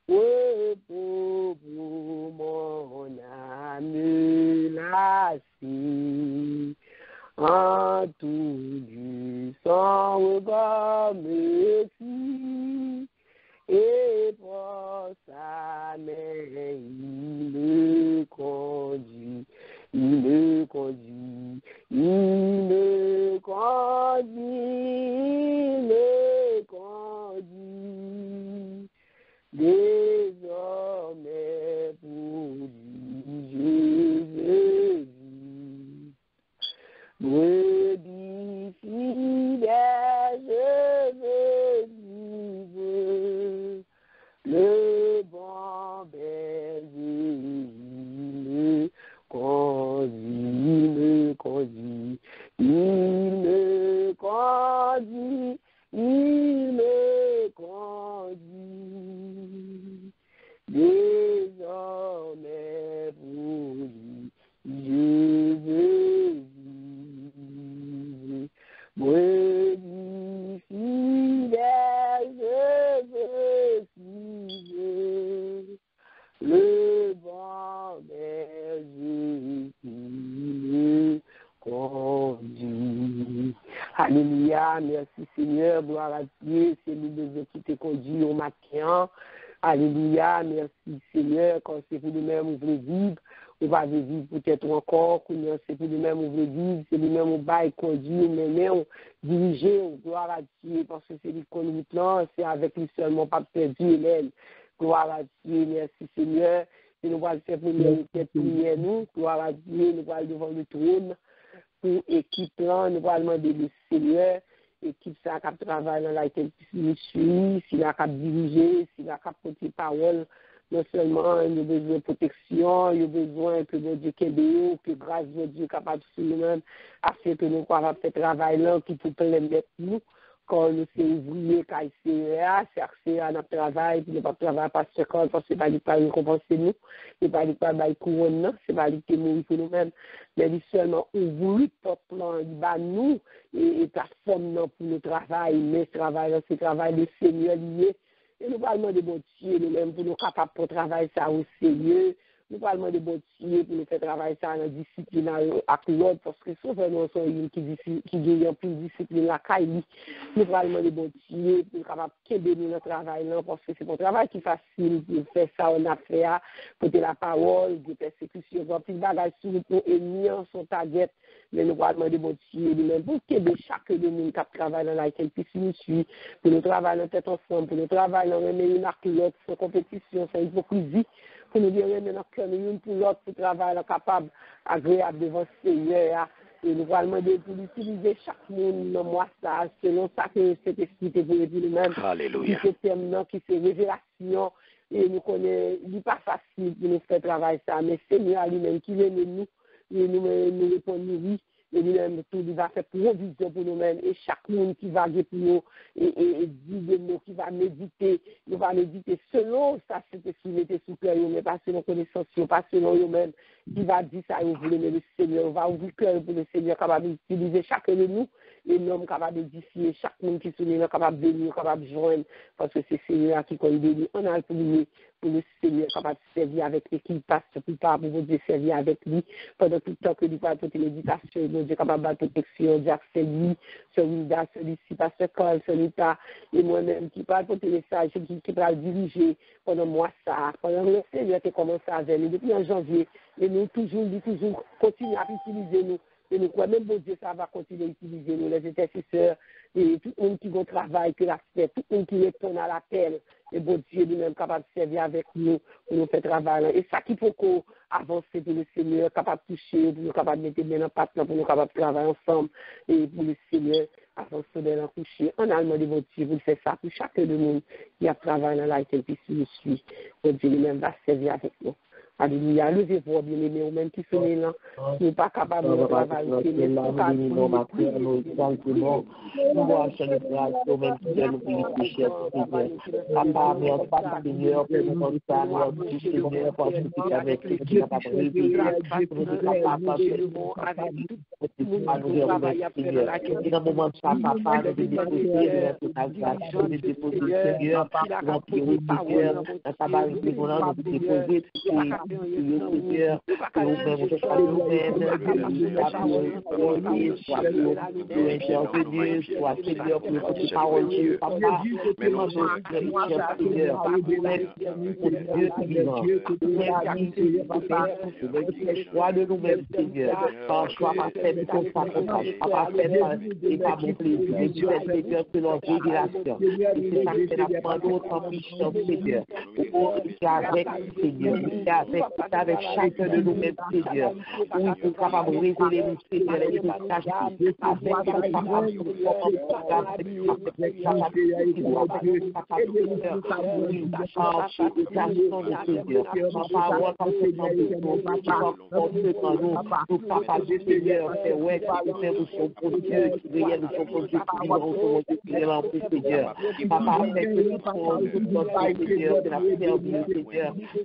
repos pour mon âme lassée, en tout du sang regard me suit, et pour sa main il me conduit, il me conduit, il me conduit, il me conduit, désormais pour lui, Jésus. Brebis fidèle, je veux vivre le bon berger, me conduit, me conduit, il me conduit, il me conduit, désormais pour lui, je veux vivre, brebis fidèle, je veux suivre le bon berger qui me conduit. Alléluia, merci Seigneur, gloire à Dieu, c'est nous qui te conduit au matin. Alléluia, merci Seigneur, quand c'est pour nous-mêmes, on veut vivre. On va vivre peut-être encore, c'est pour nous-mêmes, on veut vivre, c'est nous-mêmes, on va conduire, on diriger, gloire à Dieu, parce que c'est lui qu'on nous plan, c'est avec lui seulement, pas perdu, Hélène. Gloire à Dieu, merci Seigneur. Et nous allons faire pour nous, gloire à Dieu, nous allons devant le trône, pour équipe là, nous allons demander le Seigneur, équipe ça qui travaille dans la ministry, s'il a qu'à diriger, s'il a qu'à porter parole. Non seulement il y a besoin de protection, il y a besoin que Dieu que grâce de Dieu capable de nous-mêmes, afin que nous puissions faire travail là qui peut permettre nous, quand nous sommes ouvriers, quand c'est accès à notre travail, puis nous ne pas travailler parce que c'est pas lui qui récompenser nous, c'est pas lui qui va couronne, c'est pas lui qui mourit pour nous-mêmes, mais lui seulement ouvrir notre plan, il va nous, et plateforme pour le travail, mais ce travail-là, c'est le travail du Seigneur lié. Et nous parlons de bon Dieu, nous-mêmes, pour nous capables de travailler ça au sérieux. Nous parlons de bon Dieu pour nous faire travailler ça en discipline avec l'autre, parce que souvent nous sommes qui gagnent plus de discipline la caille. Nous parlons de bon Dieu pour nous capables de bénir notre travail là, parce que c'est un travail qui est facile pour faire ça, on a fait, pour la parole, des persécutions, plus de bagages sur nos ennemis, son target. Mais nous parlons de bon Dieu, nous-mêmes, pour que chaque de nous qui travaille dans laquelle puisse nous suivre, pour nous travailler dans tête ensemble, pour nous travailler dans une avec l'autre, sans compétition, sans hypocrisie, pour nous dire remettre notre cœur l'une pour l'autre, pour travailler capable, agréable devant le Seigneur. Et nous allons demander pour utiliser chaque monde dans moi ça, selon ça que cet esprit est pour nous-mêmes. Alléluia. Qui se termine, qui se révélation, et nous connaissons, il n'est pas facile pour nous faire travailler ça, mais Seigneur lui-même qui aime nous, et nous répondons oui. Et lui-même, tout il va faire provision pour nous-mêmes. Et chaque monde qui va dire pour nous, et dit des mots, qui va méditer, nous va méditer selon ça, c'est ce qui mettait sous cœur, mais pas selon connaissance, pas selon nous-mêmes, qui va dire ça, vous voulez, mais le Seigneur va ouvrir le cœur pour le Seigneur, capable d'utiliser chacun de nous, et l'homme capable d'édifier, chaque monde qui se met capable de venir, capable de joindre, parce que c'est le Seigneur qui connaît béni. On a pour le Seigneur capable de servir avec l'équipe, pasteur, pour vous Dieu servir avec lui, pendant tout le temps que nous parlons de méditation, nous Dieu capable de protection, Jacques, c'est lui, celui-là, celui-ci, pasteur Carl, celui-là, et moi-même qui parle pour tes messages, qui va le diriger pendant moi ça, pendant le Seigneur qui commence à venir nous depuis en janvier, et nous toujours continuer à utiliser nous. Et nous croyons même, bon Dieu, ça va continuer à utiliser nous, les intercesseurs, et tout le monde qui va travailler, qui l'a fait, tout le monde qui répond à l'appel, et bon Dieu lui-même capable de servir avec nous, pour nous faire travailler. Et ça qui faut qu'on avance pour le Seigneur, capable de toucher, pour nous capable de mettre bien en partenaire, pour nous capable de travailler ensemble, et pour le Seigneur, avancer dans la coucher. En allemand de bon Dieu, vous faites ça pour chacun de nous qui a travaillé dans la et puis qui nous suit. Bon Dieu lui-même va servir avec nous. Alléluia. Levez-vous, bien-aimés, ou même qui sont là, qui n'est pas capable de travailler. Avec chacun de nous-mêmes, Seigneur, où ils sont capables de révéler, Seigneur, les messages dans le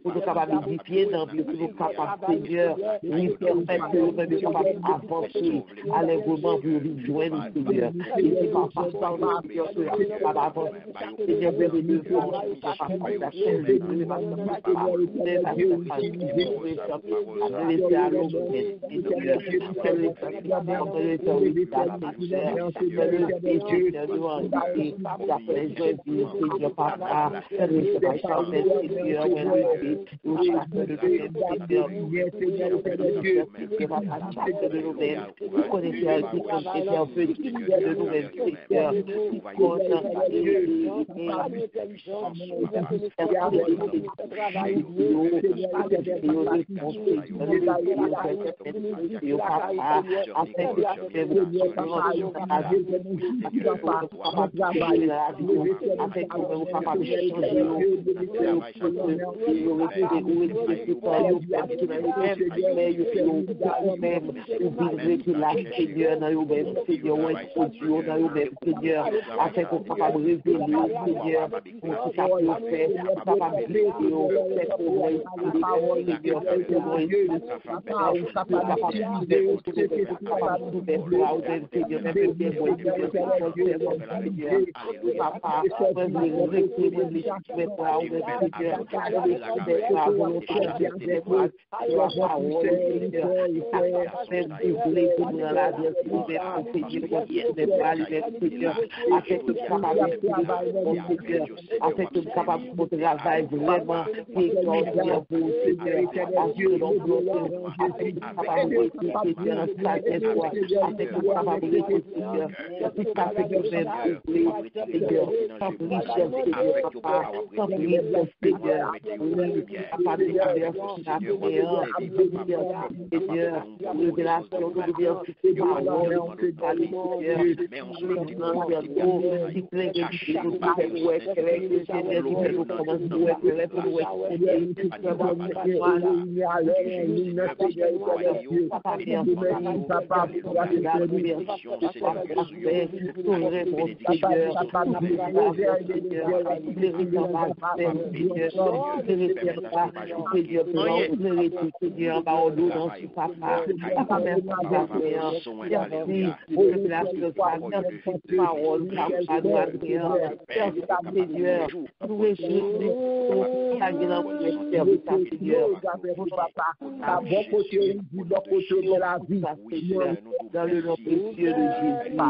nous capables, Seigneur, oui, permettre que nous-mêmes soyons capables d'avancer allègrement pour nous joindre, Seigneur. Et c'est pas façon de Seigneur que nous sommes capables d'avancer. Seigneur, bienvenue, nous sommes capables d'acheter, Dans le nom précieux de Jésus,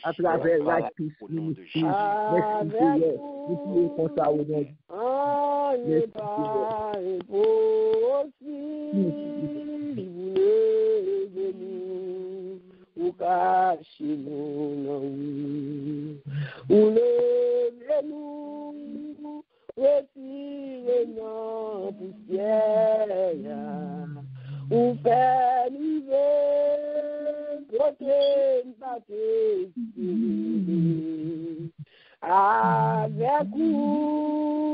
à travers la ministrie. Merci Seigneur. Nous pouvons comme ça au nom. Ou fait avec vous,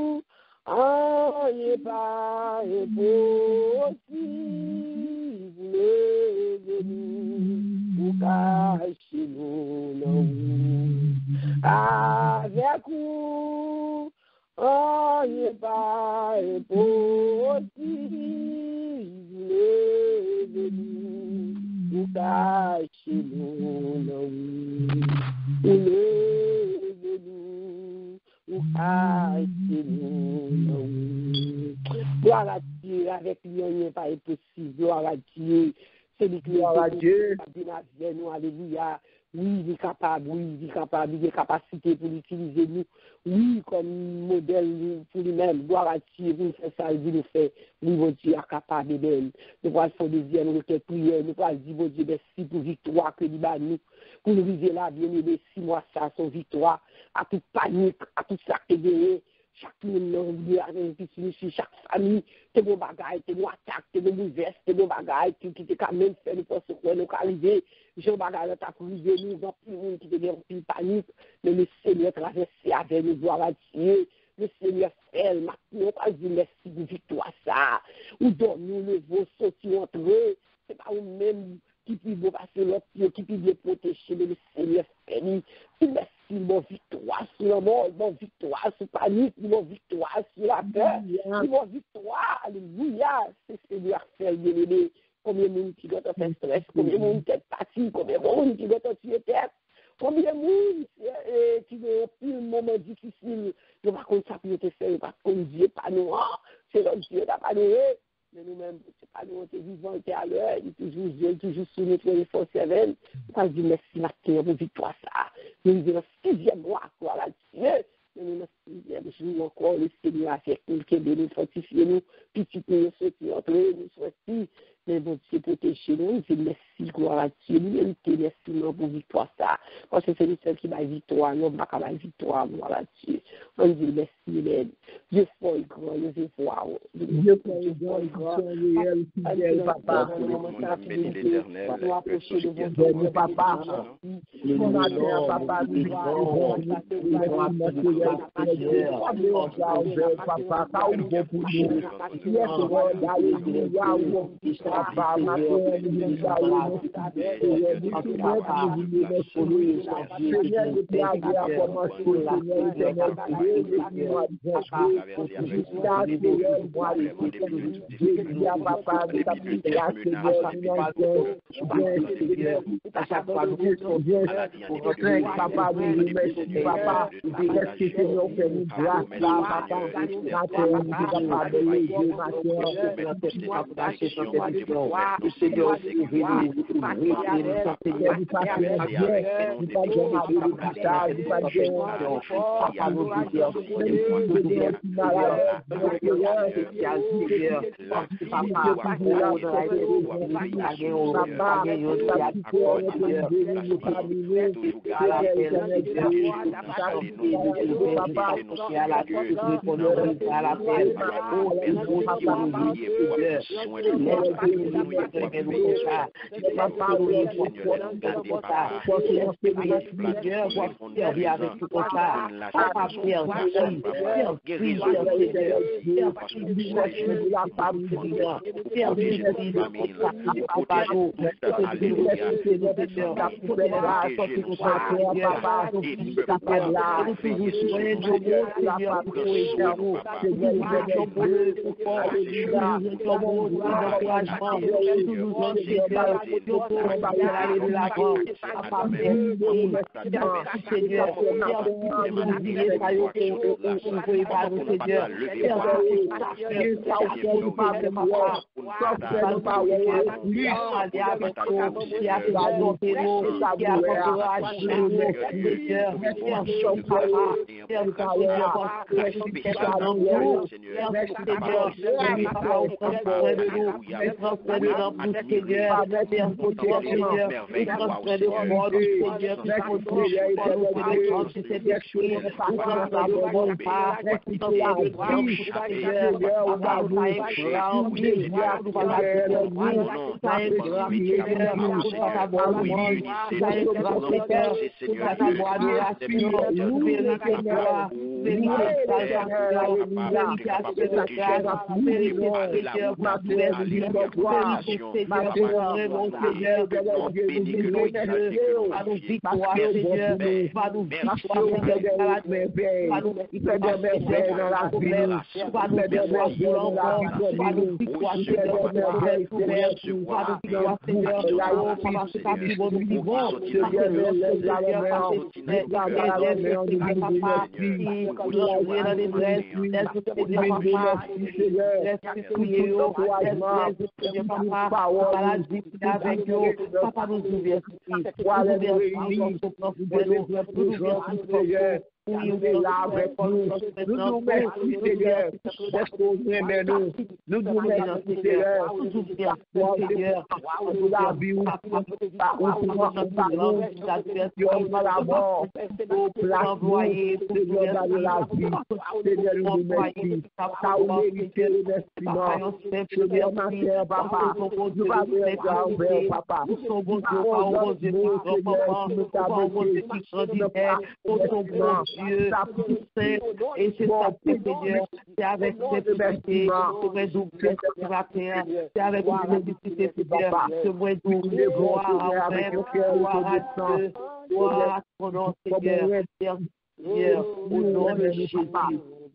on n'est pas impossible de nous cacher nos noms. Avec vous, on n'est pas impossible de nous cacher nos noms. Gloire à Dieu, avec lui, on n'est pas impossible. Gloire à Dieu. C'est lui qui nous a dit, alléluia. Oui, il est capable, il a capacité pour l'utiliser nous. Oui, comme modèle pour lui-même. Gloire à Dieu, vous faites ça, vous nous faites. Oui, mon Dieu est capable de nous. Nous allons faire deuxième requête prière. Nous allons dire, mon Dieu, merci pour victoire que nous avons. Pour nous vivre là, bien aimé, 6 mois, ça, son victoire, à toute panique, à tout ça qui est gagné. Chaque monde, chaque famille, c'est mon bagage, c'est mon attaque, c'est mon veste, c'est mon bagage, qui est quand même fait, nous pensons qu'on est arrivé. J'ai un bagage, t'as privé, nous, dans tout le monde qui est en panique, mais le Seigneur traversé avec nous, gloire à Dieu. Le Seigneur fait, maintenant, on dit merci de victoire, ça. Ou dormir, le veau, sortir entre eux, c'est pas nous-mêmes qui peut passer l'autre, qui peut les protéger, mais le Seigneur fait. Merci, mon victoire sur la mort, mon victoire sur la panique, mon victoire sur la peur, mon victoire, alléluia, c'est le Seigneur fait, bien-aimé. Combien de monde qui doit faire stress, combien de monde qui est parti, combien de monde qui doit tuer tête, combien de monde qui doit plus un moment difficile, ne pas qu'on s'appuie te faire, parce qu'on Dieu pas nous, c'est notre Dieu n'a pas nous. Mais nous-mêmes, c'est pas nous, on est vivants, on est à l'heure, il est toujours sur notre 24/7. On dit merci, Martin, pour victoire ça. Nous disons, 6e mois, quoi, là, Dieu. Mais nous, le 6e jour encore, le Seigneur a fait nous, qui est de nous fortifier nous, puis tu peux nous sortir entre nous, sortir. Mais bon Dieu, protéger nous, il dit merci, gloire à Dieu, nous méritons merci pour victoire ça. Parce que c'est le seul qui m'a victoire, nous, pas la victoire, gloire à Dieu. On dit merci, Hélène. Dieu fort et grand, Dieu fort. Dieu fort et grand, réel, fidèle, papa. Bénis l'Éternel, papa. Mon matin, papa, nous papa,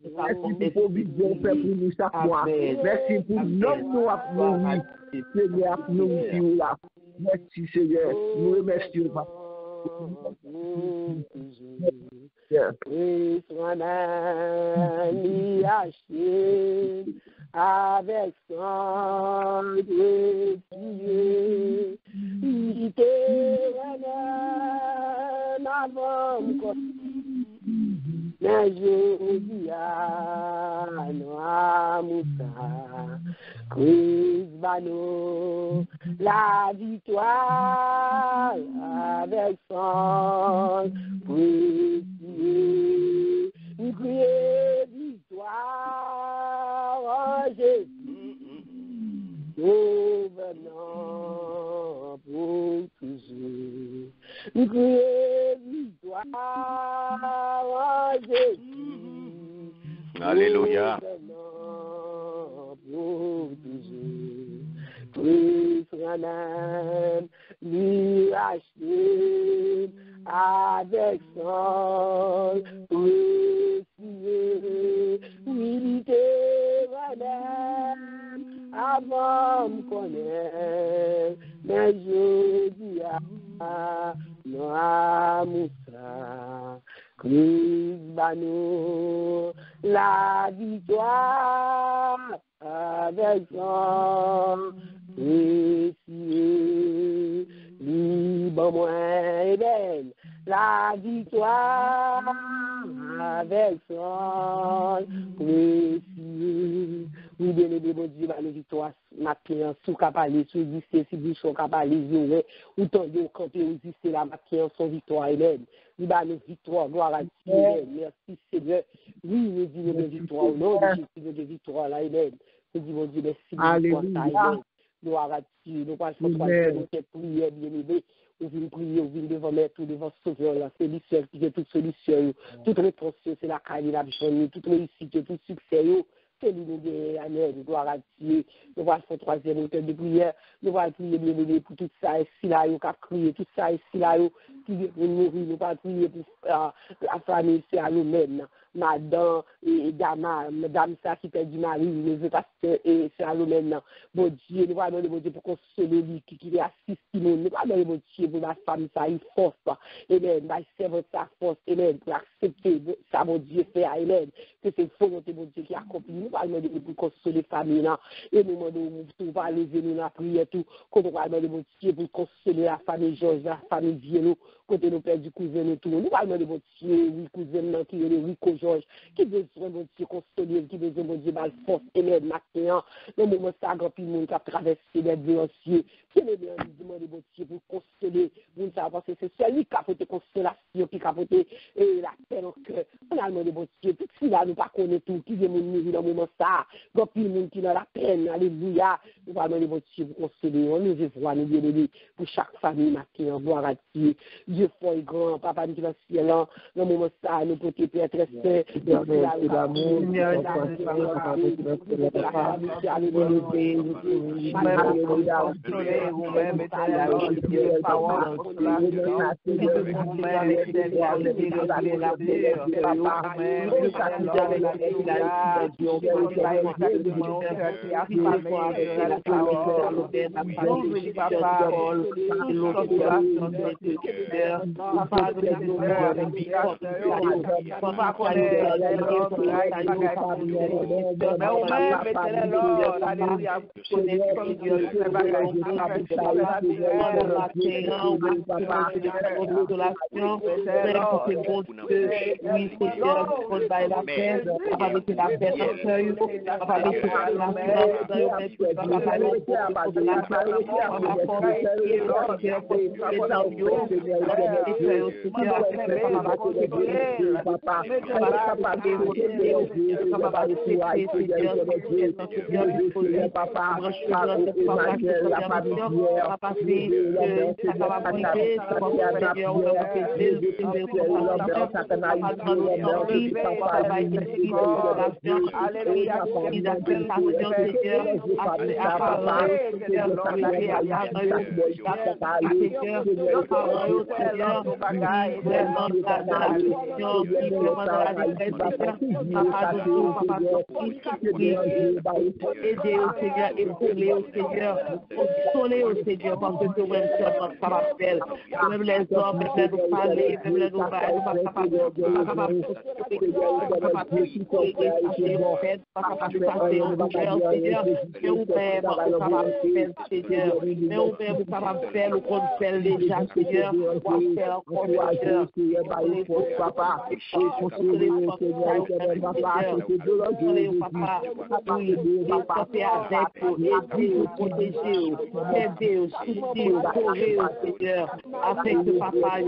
Merci pour vision fait pour nous chaque mois. Merci pour nous à mourir. Seigneur, nous là. Merci Seigneur. Nous remercions. Avec son Dieu, il était avant mais je dis à Noa Moussa, Bano, la victoire avec son précieux, nous crions victoire en Jésus, revenant pour toujours. Nous crions victoire en Jésus. Alléluia. Lui acheter avec son précieux, il était vraiment avant me connaître, mais je dis à Noa Moussa, Christ Bano, la victoire avec son précieux, libre moi, Amen. La victoire avec son précieux. Oui, bien aimé, bon Dieu, la victoire, matin, sous capalé, sous lycée, si vous sont capalé, ou tant de camper, ou lycée, la matin, son victoire, Amen. Oui, bah, nos victoires, gloire à Dieu, merci Seigneur. Oui, nous disons de victoire, au nom de Jésus, de victoire, là, Amen. Nous disons, Dieu, merci, Amen. Gloire à Dieu, nous passons notre prière, bien aimé. Nous venons prier, nous venons devant Maître, devant Sauveur, la solution, qui est toute solution, toute réponse, c'est la carrière, la journée, toute réussite, tout succès, c'est nous Amen, gloire à Dieu. Nous allons faire troisième auteur de prière, nous allons prier bien aimé pour tout ça, ici là, qui a crié, tout ça, ici là, qui veut mourir, nous allons prier pour la famille, c'est à nous-mêmes. Madame et Madame ça qui perd du mari, les pasteur et c'est à nous-mêmes. Bon Dieu, nous allons demander bon Dieu pour consoler lui qui assiste nous. Nous allons demander bon Dieu pour la femme, ça, il force. Amen. Ma servante, sa force. Amen. Pour accepter ça, mon Dieu, fait. Amen. Que c'est volonté, mon Dieu, qui accomplit. Nous allons demander pour consoler les familles là. Et nous demandons pour va lever nous la prière tout. Quand nous allons demander bon Dieu pour consoler la famille Georges, la famille Vielo, côté nous perd du cousin et tout. Nous allons demander bon Dieu, oui, cousin qui est le Rico Georges, qui besoin bon Dieu consoler, qui besoin bon Dieu mal force. Amen. Maintenant, le moment ça, grand puis monde qui a traversé les dénonciers. Qui est bien demander bon Dieu pour consoler. Vous ne savez pas si c'est celui qui a porté consolation, qui a porté la paix au cœur. On a demandé bon Dieu, tout ce là nous pas connaît tout, qui veut mourir dans le moment ça. Grand puis monde qui dans la peine, alléluia. Nous allons demander bon Dieu pour consoler. On nous voit nous bien aimés pour chaque famille matin, gloire à Dieu. Dieu fort et grand, papa nous qui va ciel, dans le moment ça, nous porter Père très saint. Aider au Seigneur, épauler au Seigneur, consoler au Seigneur, parce que tu même seulement ça m'appelle. Même les hommes, même nous parler, même les nous parler, nous pas capable de afin que papa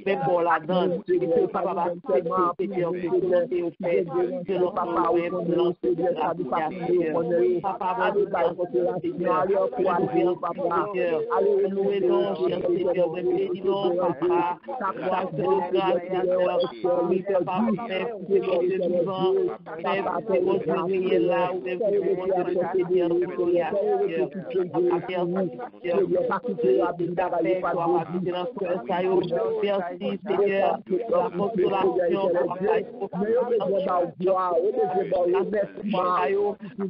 même pour la donne, et que papa va Seigneur, que le papa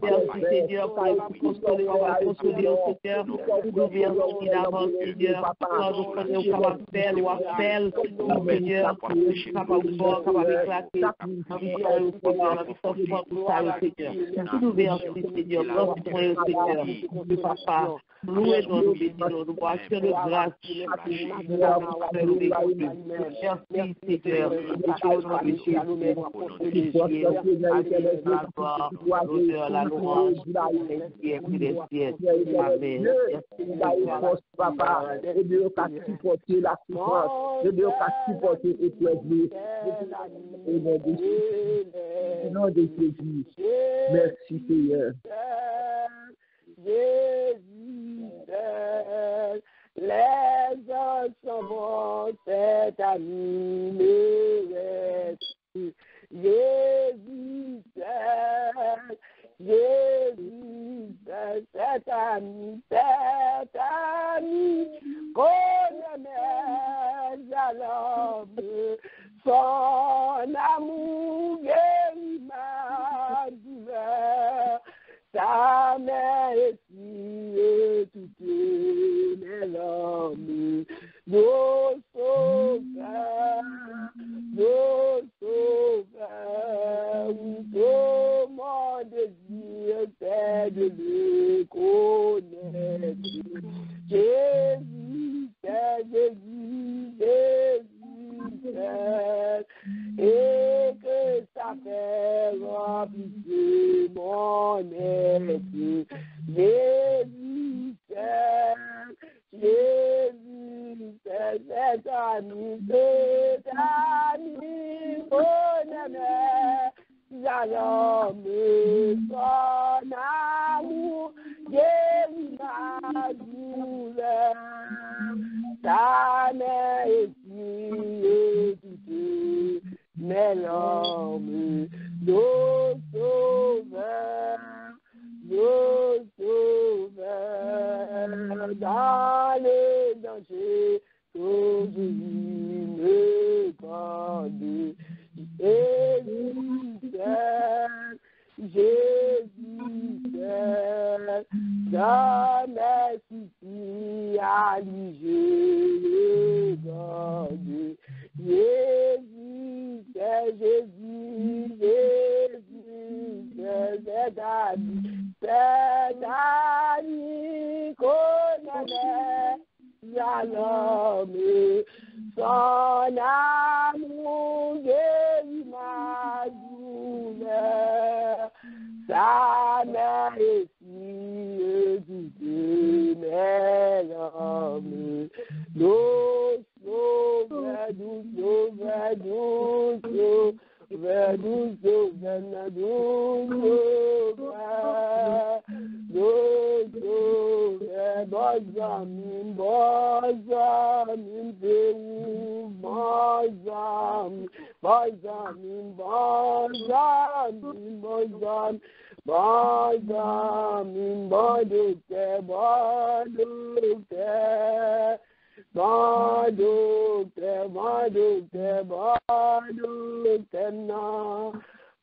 merci Seigneur, la consolation, merci Seigneur, pour consoler, Seigneur, nous merci d'avance, Seigneur, nous prenons capable de faire, ou à faire, Seigneur, capable de voir, capable d'éclater, la puissance de votre Seigneur. Tout nous merci, Seigneur, gloire pour le Seigneur, de papa. Louez nous, bénissons, nous voici de grâce. Merci, Seigneur, la louange, papa, et Dieu qui a supporté la souffrance, et Dieu qui a supporté l'épreuve, au nom de Jésus. Merci, Seigneur. Jésus, les anges sont cet ami Jésus, Jésus, cet ami, connaît à l'homme, son amour guérit ma douleur. Ta main est toutes les larmes, nos sauveurs, tout mon désir c'est de le connaître. Jésus, et que ça fait remplir mon être. Jésus, cet ami, mon aimé, alors son amour guérit ma douleur. Ta main est toutes mes larmes, nos sauveurs, dans le danger, toujours me garde. Jésus, dans mes soucis, à lui je garde. Jésus, cet ami connaît l'homme, son amour guérit ma douleur, sa mère est si douce, mais l'homme, nous sauveur,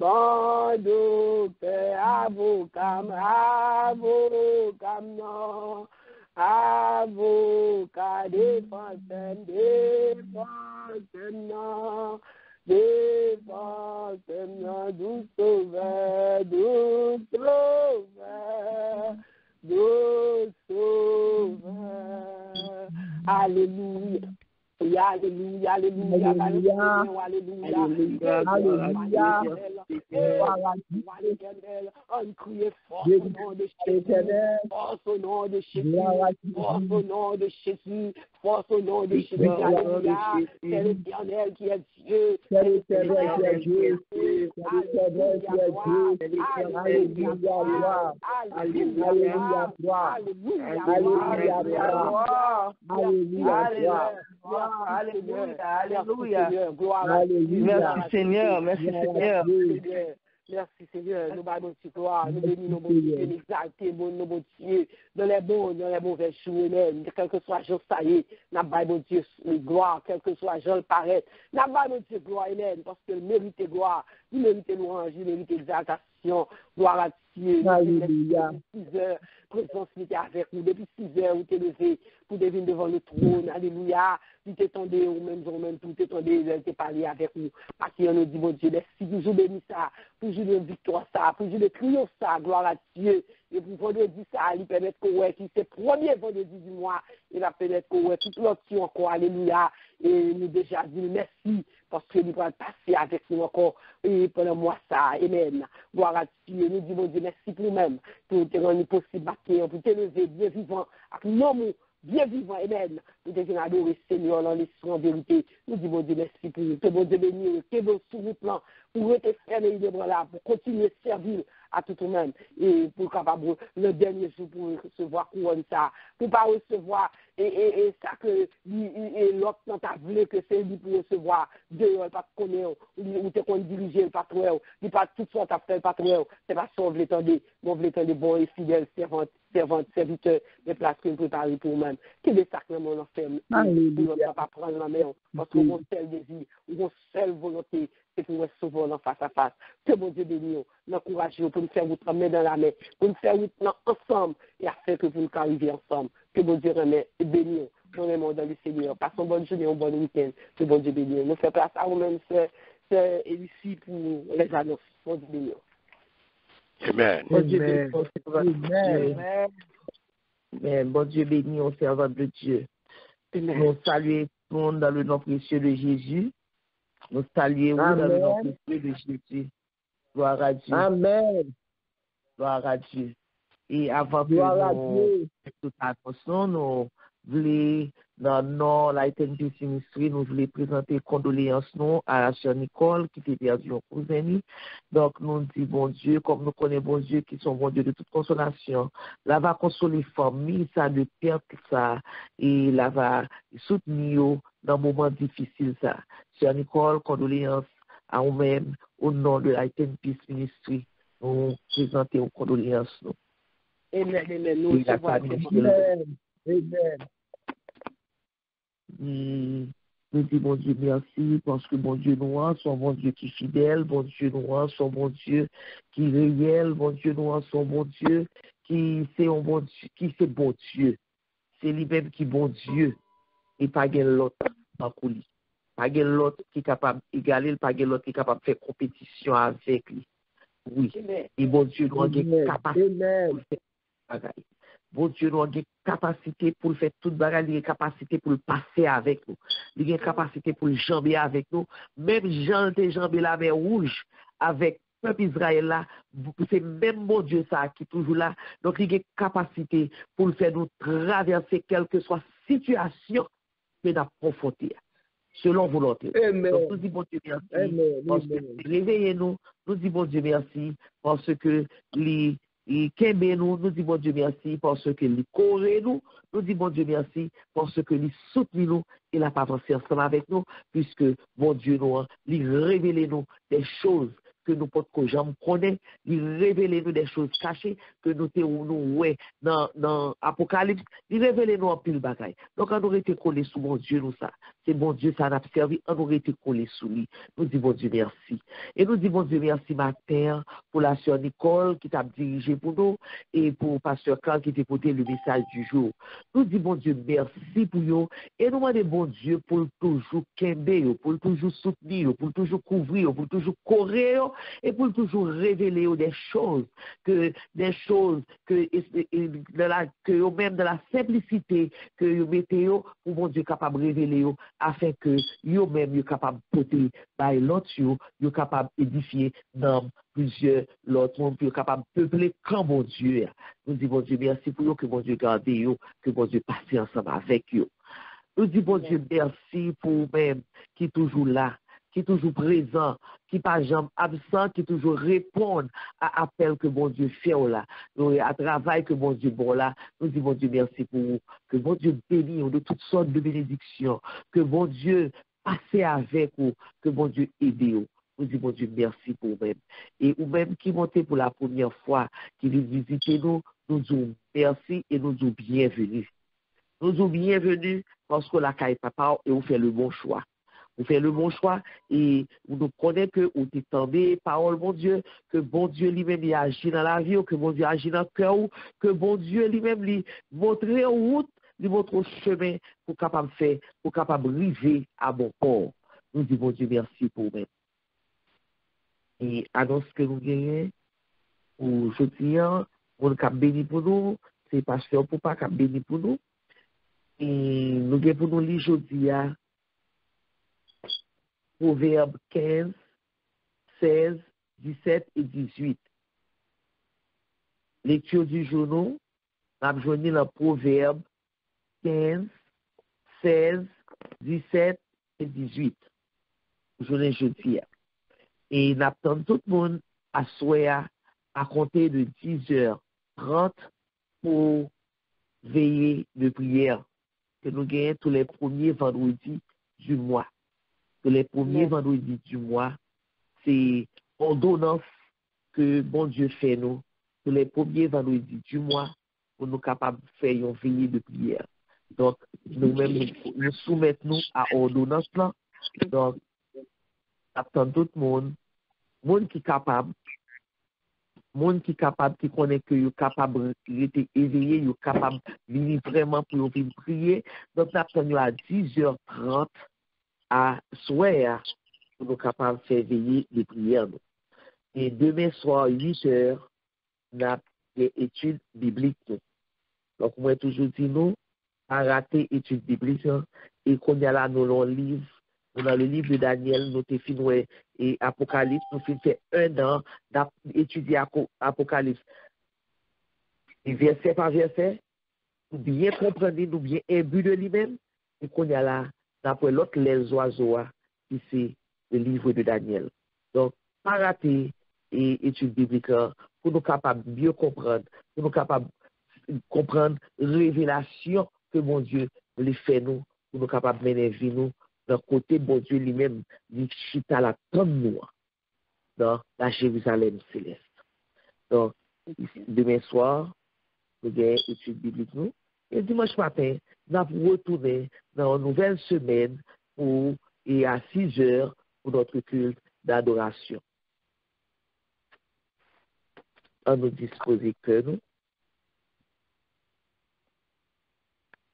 bon docteur, avocat, non, avocat, défenseur, non, douce sauveur, alléluia. Alléluia, alléluia, alléluia, alléluia, on crie fort au nom de Jésus, force au nom de Jésus, force au nom de Jésus, force au nom de Jésus, alléluia, c'est l'Éternel qui est Dieu, c'est l'Éternel qui est Dieu, alléluia, alléluia, merci Seigneur, merci Seigneur. Merci Seigneur, nous baillons notre gloire, nous bénissons nos Dieu, nous exaltons nos bon Dieu, dans les bons, dans les mauvais jours, quel que soit jour ça y est, nous baillons Dieu gloire, quel que soit jour le paraît, nous baillons Dieu gloire, parce qu'il mérite gloire, il mérite louange, il mérite exaltation. bénédiction. Gloire à Dieu. Alléluia. 6 heures, présence était avec nous. Depuis 6 heures, vous t'es levé pour devenir devant le trône. Alléluia. Vous t'étendez, ou même, tout t'étendez, vous t'es parlé avec nous. Parce qu'on nous dit, mon Dieu, merci, toujours béni ça, toujours de victoire ça, toujours de triomphe ça, gloire à Dieu. Et pour vendredi ça, il permet qu'on voit qui c'est le premier vendredi du mois, il va permettre qu'on voit toute l'autre encore, alléluia. Et nous déjà dit merci, parce que nous va passer avec nous encore et pendant moi ça, amen. Gloire à Dieu, nous disons Dieu merci pour nous-mêmes, pour te rendre possible, pour te lever bien vivant, avec nos bien vivant, amen. Nous devons adorer Seigneur dans l'esprit en vérité. Nous disons Dieu merci pour nous, que bon Dieu bénisse, que bon sur le plan, pour rester fermé de bras là, pour continuer à servir à tout le monde, et pour capable le dernier jour pour recevoir couronne ça, pour pas recevoir et ça que l'autre dans ta voulu que c'est lui pour recevoir dehors, pas connaître ou te qu'on diriger le patron, il pas tout ça t'a fait le patron, c'est pas ça on veut tendre, on veut tendre bon et fidèle servante, serviteur, des places que nous préparons pour nous-mêmes. Quel est sacrement on fait pour ne pas prendre la main, parce qu'on a seul désir, on a seule volonté, c'est pour nous sauver en face à face. Que mon Dieu bénisse, l'encourager pour nous faire votre main dans la main, pour nous faire votre main ensemble et afin que vous nous arriviez ensemble. Que mon Dieu remet et bénisse dans le monde dans le Seigneur. Passons bonne journée, un bon week-end. Que mon Dieu bénisse. Nous faisons place à vous-même, c'est ici pour les annonces. Mon Dieu bénisse. Amen. Bon Dieu bénisse, Amen. Amen. Bon Dieu bénisse, on servant de Dieu. Amen. Nous saluons tout le monde dans le nom précieux de Jésus. Nous saluons dans le nom précieux de Jésus. Gloire à Dieu. Amen. Gloire à Dieu. Et avant que nous toute attention, nous voulons, dans la Eternity Ministry, nous voulons présenter condoléances nous à la sœur Nicole qui était perdue en cousin. Donc, nous disons, bon Dieu, comme nous connaissons bon Dieu, qui sont bon Dieu de toute consolation, là va consoler famille, ça de perte, ça, et là va soutenir dans moments difficiles, ça. Sœur Nicole, condoléances à nous-mêmes, au nom de la Eternity Ministry, nous présentons condoléances nous. Amen, amen. Nous disons, bon Dieu, merci, parce que bon Dieu nous son bon Dieu qui est fidèle, bon Dieu nous son bon Dieu qui est réel, bon Dieu nous son bon Dieu qui c'est un bon Dieu, qui c'est bon Dieu. C'est lui-même qui est bon Dieu et pas l'autre en coulisses. Pas l'autre qui est capable d'égaler, pas l'autre qui est capable de faire compétition avec lui. Oui. Et bon Dieu nous a une capacité. Bon Dieu nous a une capacité pour le faire toute bagarre, il a une capacité pour le passer avec nous. Il a une capacité pour le jamber avec nous. Même Jean était jambé la mer rouge avec le peuple Israël là, c'est même bon Dieu ça qui est toujours là. Donc il a une capacité pour le faire nous traverser quelle que soit situation que nous avons confrontée. Selon volonté. Amen. Donc, nous disons bon Dieu merci. Réveillez-nous. Nous disons bon Dieu merci parce que les Kembe nous disons bon Dieu merci parce que les Corée nous disons bon Dieu merci parce que les soutenons nous et la pas avancer ensemble avec nous puisque bon Dieu nous les révèle nous des choses que nous ne pouvons jamais connaître, il révèle nous des choses cachées que nous ouais dans Apocalypse, il révèle nous en pile bagaille. Donc on aurait été collé sous mon Dieu nous ça. C'est bon Dieu ça n'a servi, on aurait été collé sous lui. Nous disons bon Dieu merci. Et nous disons bon Dieu merci matin pour la sœur Nicole qui t'a dirigé pour nous et pour pasteur Carl qui t'a porté le message du jour. Nous disons bon Dieu merci pour vous et nous demandons bon Dieu pour toujours kembe, pour toujours soutenir, pour toujours couvrir, pour toujours courir et pour toujours révéler des choses que même dans la simplicité que vous mettez pour mon Dieu capable de révéler afin que vous même capable de porter par l'autre vous capable d'édifier dans plusieurs l'autre monde pour capable de peupler quand mon Dieu. Nous disons bon Dieu merci pour vous que mon Dieu garde vous, que mon Dieu passe ensemble avec vous. Nous disons bon Dieu merci pour vous-même qui est toujours là, qui est toujours présent, qui n'est pas jamais absent, qui toujours répond à l'appel que bon Dieu fait là, à travail que bon Dieu bon là. Nous disons bon Dieu merci pour vous, que bon Dieu bénisse de toutes sortes de bénédictions, que bon Dieu passe avec vous, que bon Dieu aide vous. Nous disons bon Dieu merci pour vous-même. Et vous-même qui montez pour la première fois, qui vient visiter nous, nous disons merci et nous disons bienvenue. Nous disons bienvenue parce que la caille papa et vous fait le bon choix. Vous faites le bon choix et nous connaissons que vous t'étendez parole, bon Dieu, que bon Dieu lui-même il agit dans la vie, que bon Dieu agit dans le cœur, que bon Dieu lui-même lui montre en route, lui montre chemin pour capable faire, pour capable arriver à bon port. Nous disons bon Dieu merci pour vous. Et annonce que nous gagnons, aujourd'hui, on cap béni pour nous, c'est pasteur pour pas cap béni pour nous. Et nous gagnons pour nous lire aujourd'hui Proverbes 15, 16, 17 et 18. Lecture du jour, nous avons joint le Proverbe 15, 16, 17 et 18. Journée jeudi. Et nous attendons tout le monde à soir à compter de 10h30 pour veiller de prière que nous gagnons tous les premiers vendredis du mois. Tous les premiers vendredis du mois, c'est ordonnance que bon Dieu fait nous. Tous les premiers vendredis du mois, pour nous capables de faire une veillée de prière. Donc, nous-mêmes, nous soumettons à ordonnance là. Donc, attend tout le monde qui est capable, qui connaît que est capable d'être éveillé, est capable de venir vraiment pour venir prier. Donc, nous attendons à 10h30 à soir pour nous capables de faire veiller les prières. Et demain soir, 8h, nous avons des études bibliques. Donc, moi, toujours dit nous, à rater études bibliques, et qu'on y a là, nous l'on livre. Dans le livre de Daniel, nous avons fait et Apocalypse, nous avons fait 1 an d'étudier Apocalypse. Et verset par verset, nous bien comprendre, nous bien imbu de lui-même, et qu'on y a là, d'après l'autre, les oiseaux, qui c'est le livre de Daniel. Donc, pas rater et études bibliques pour nous capables de mieux comprendre, pour nous capables de comprendre la révélation que mon Dieu les fait nous, pour nous capables de mener vie nous, d'un côté, bon Dieu lui-même, dit chita la tombe noire dans la Jérusalem céleste. Donc, demain soir, nous avons études bibliques nous, et dimanche matin, nous allons retourner dans une nouvelle semaine et à 6h pour notre culte d'adoration. On nous disposer cœur, nous.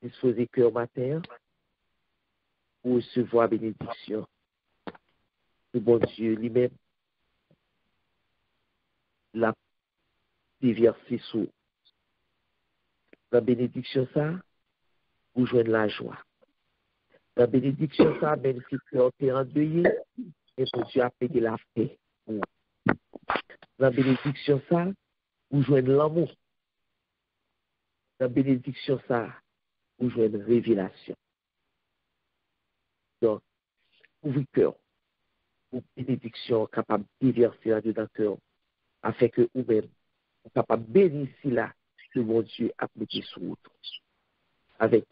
Disposer cœur matin pour recevoir bénédiction. Le bon Dieu lui-même l'a déversé sous. La bénédiction, ça, vous joignez la joie. La bénédiction, ça, même si tu es endeuillé, et que Dieu a payé la paix. La bénédiction, ça, vous joignez l'amour. La bénédiction, ça, vous joignez révélation. Donc, ouvrez cœur, une bénédiction capable de déverser en dedans cœur, afin que vous-même, vous capable de bénir là que mon Dieu a mis sur vous. Avec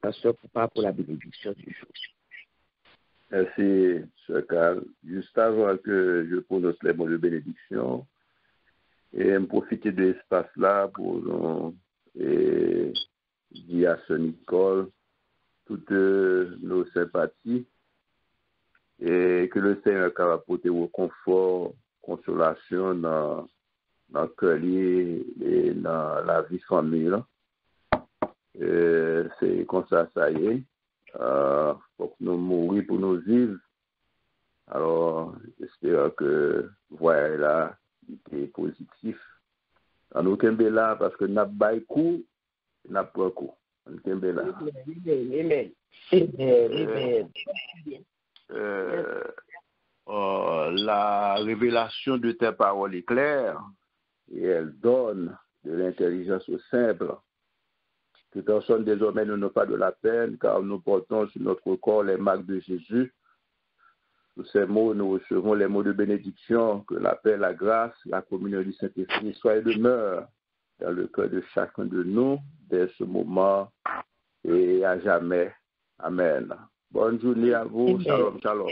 ta soeur pour la bénédiction du jour. Merci, Sœur Carl. Juste avant que je prononce les mots de bénédiction, et me profiter de l'espace-là pour dire à Sœur Nicole toutes nos sympathies et que le Seigneur va apporter au confort, consolation dans le cœur et dans la vie familiale. C'est comme ça y est. Faut que nous mourions pour nous vivre. Alors, j'espère que voilà là, c'est positif. On nous tombe là parce que nous avons pas coup, nous n'avons pas coup. On tombe là. La révélation de tes paroles est claire et elle donne de l'intelligence au simple. Que personne désormais ne nous pas de la peine, car nous portons sur notre corps les marques de Jésus. Sous ces mots, nous recevons les mots de bénédiction, que la paix, la grâce, la communion du Saint-Esprit soient et demeurent dans le cœur de chacun de nous, dès ce moment et à jamais. Amen. Bonne journée à vous. Shalom, shalom.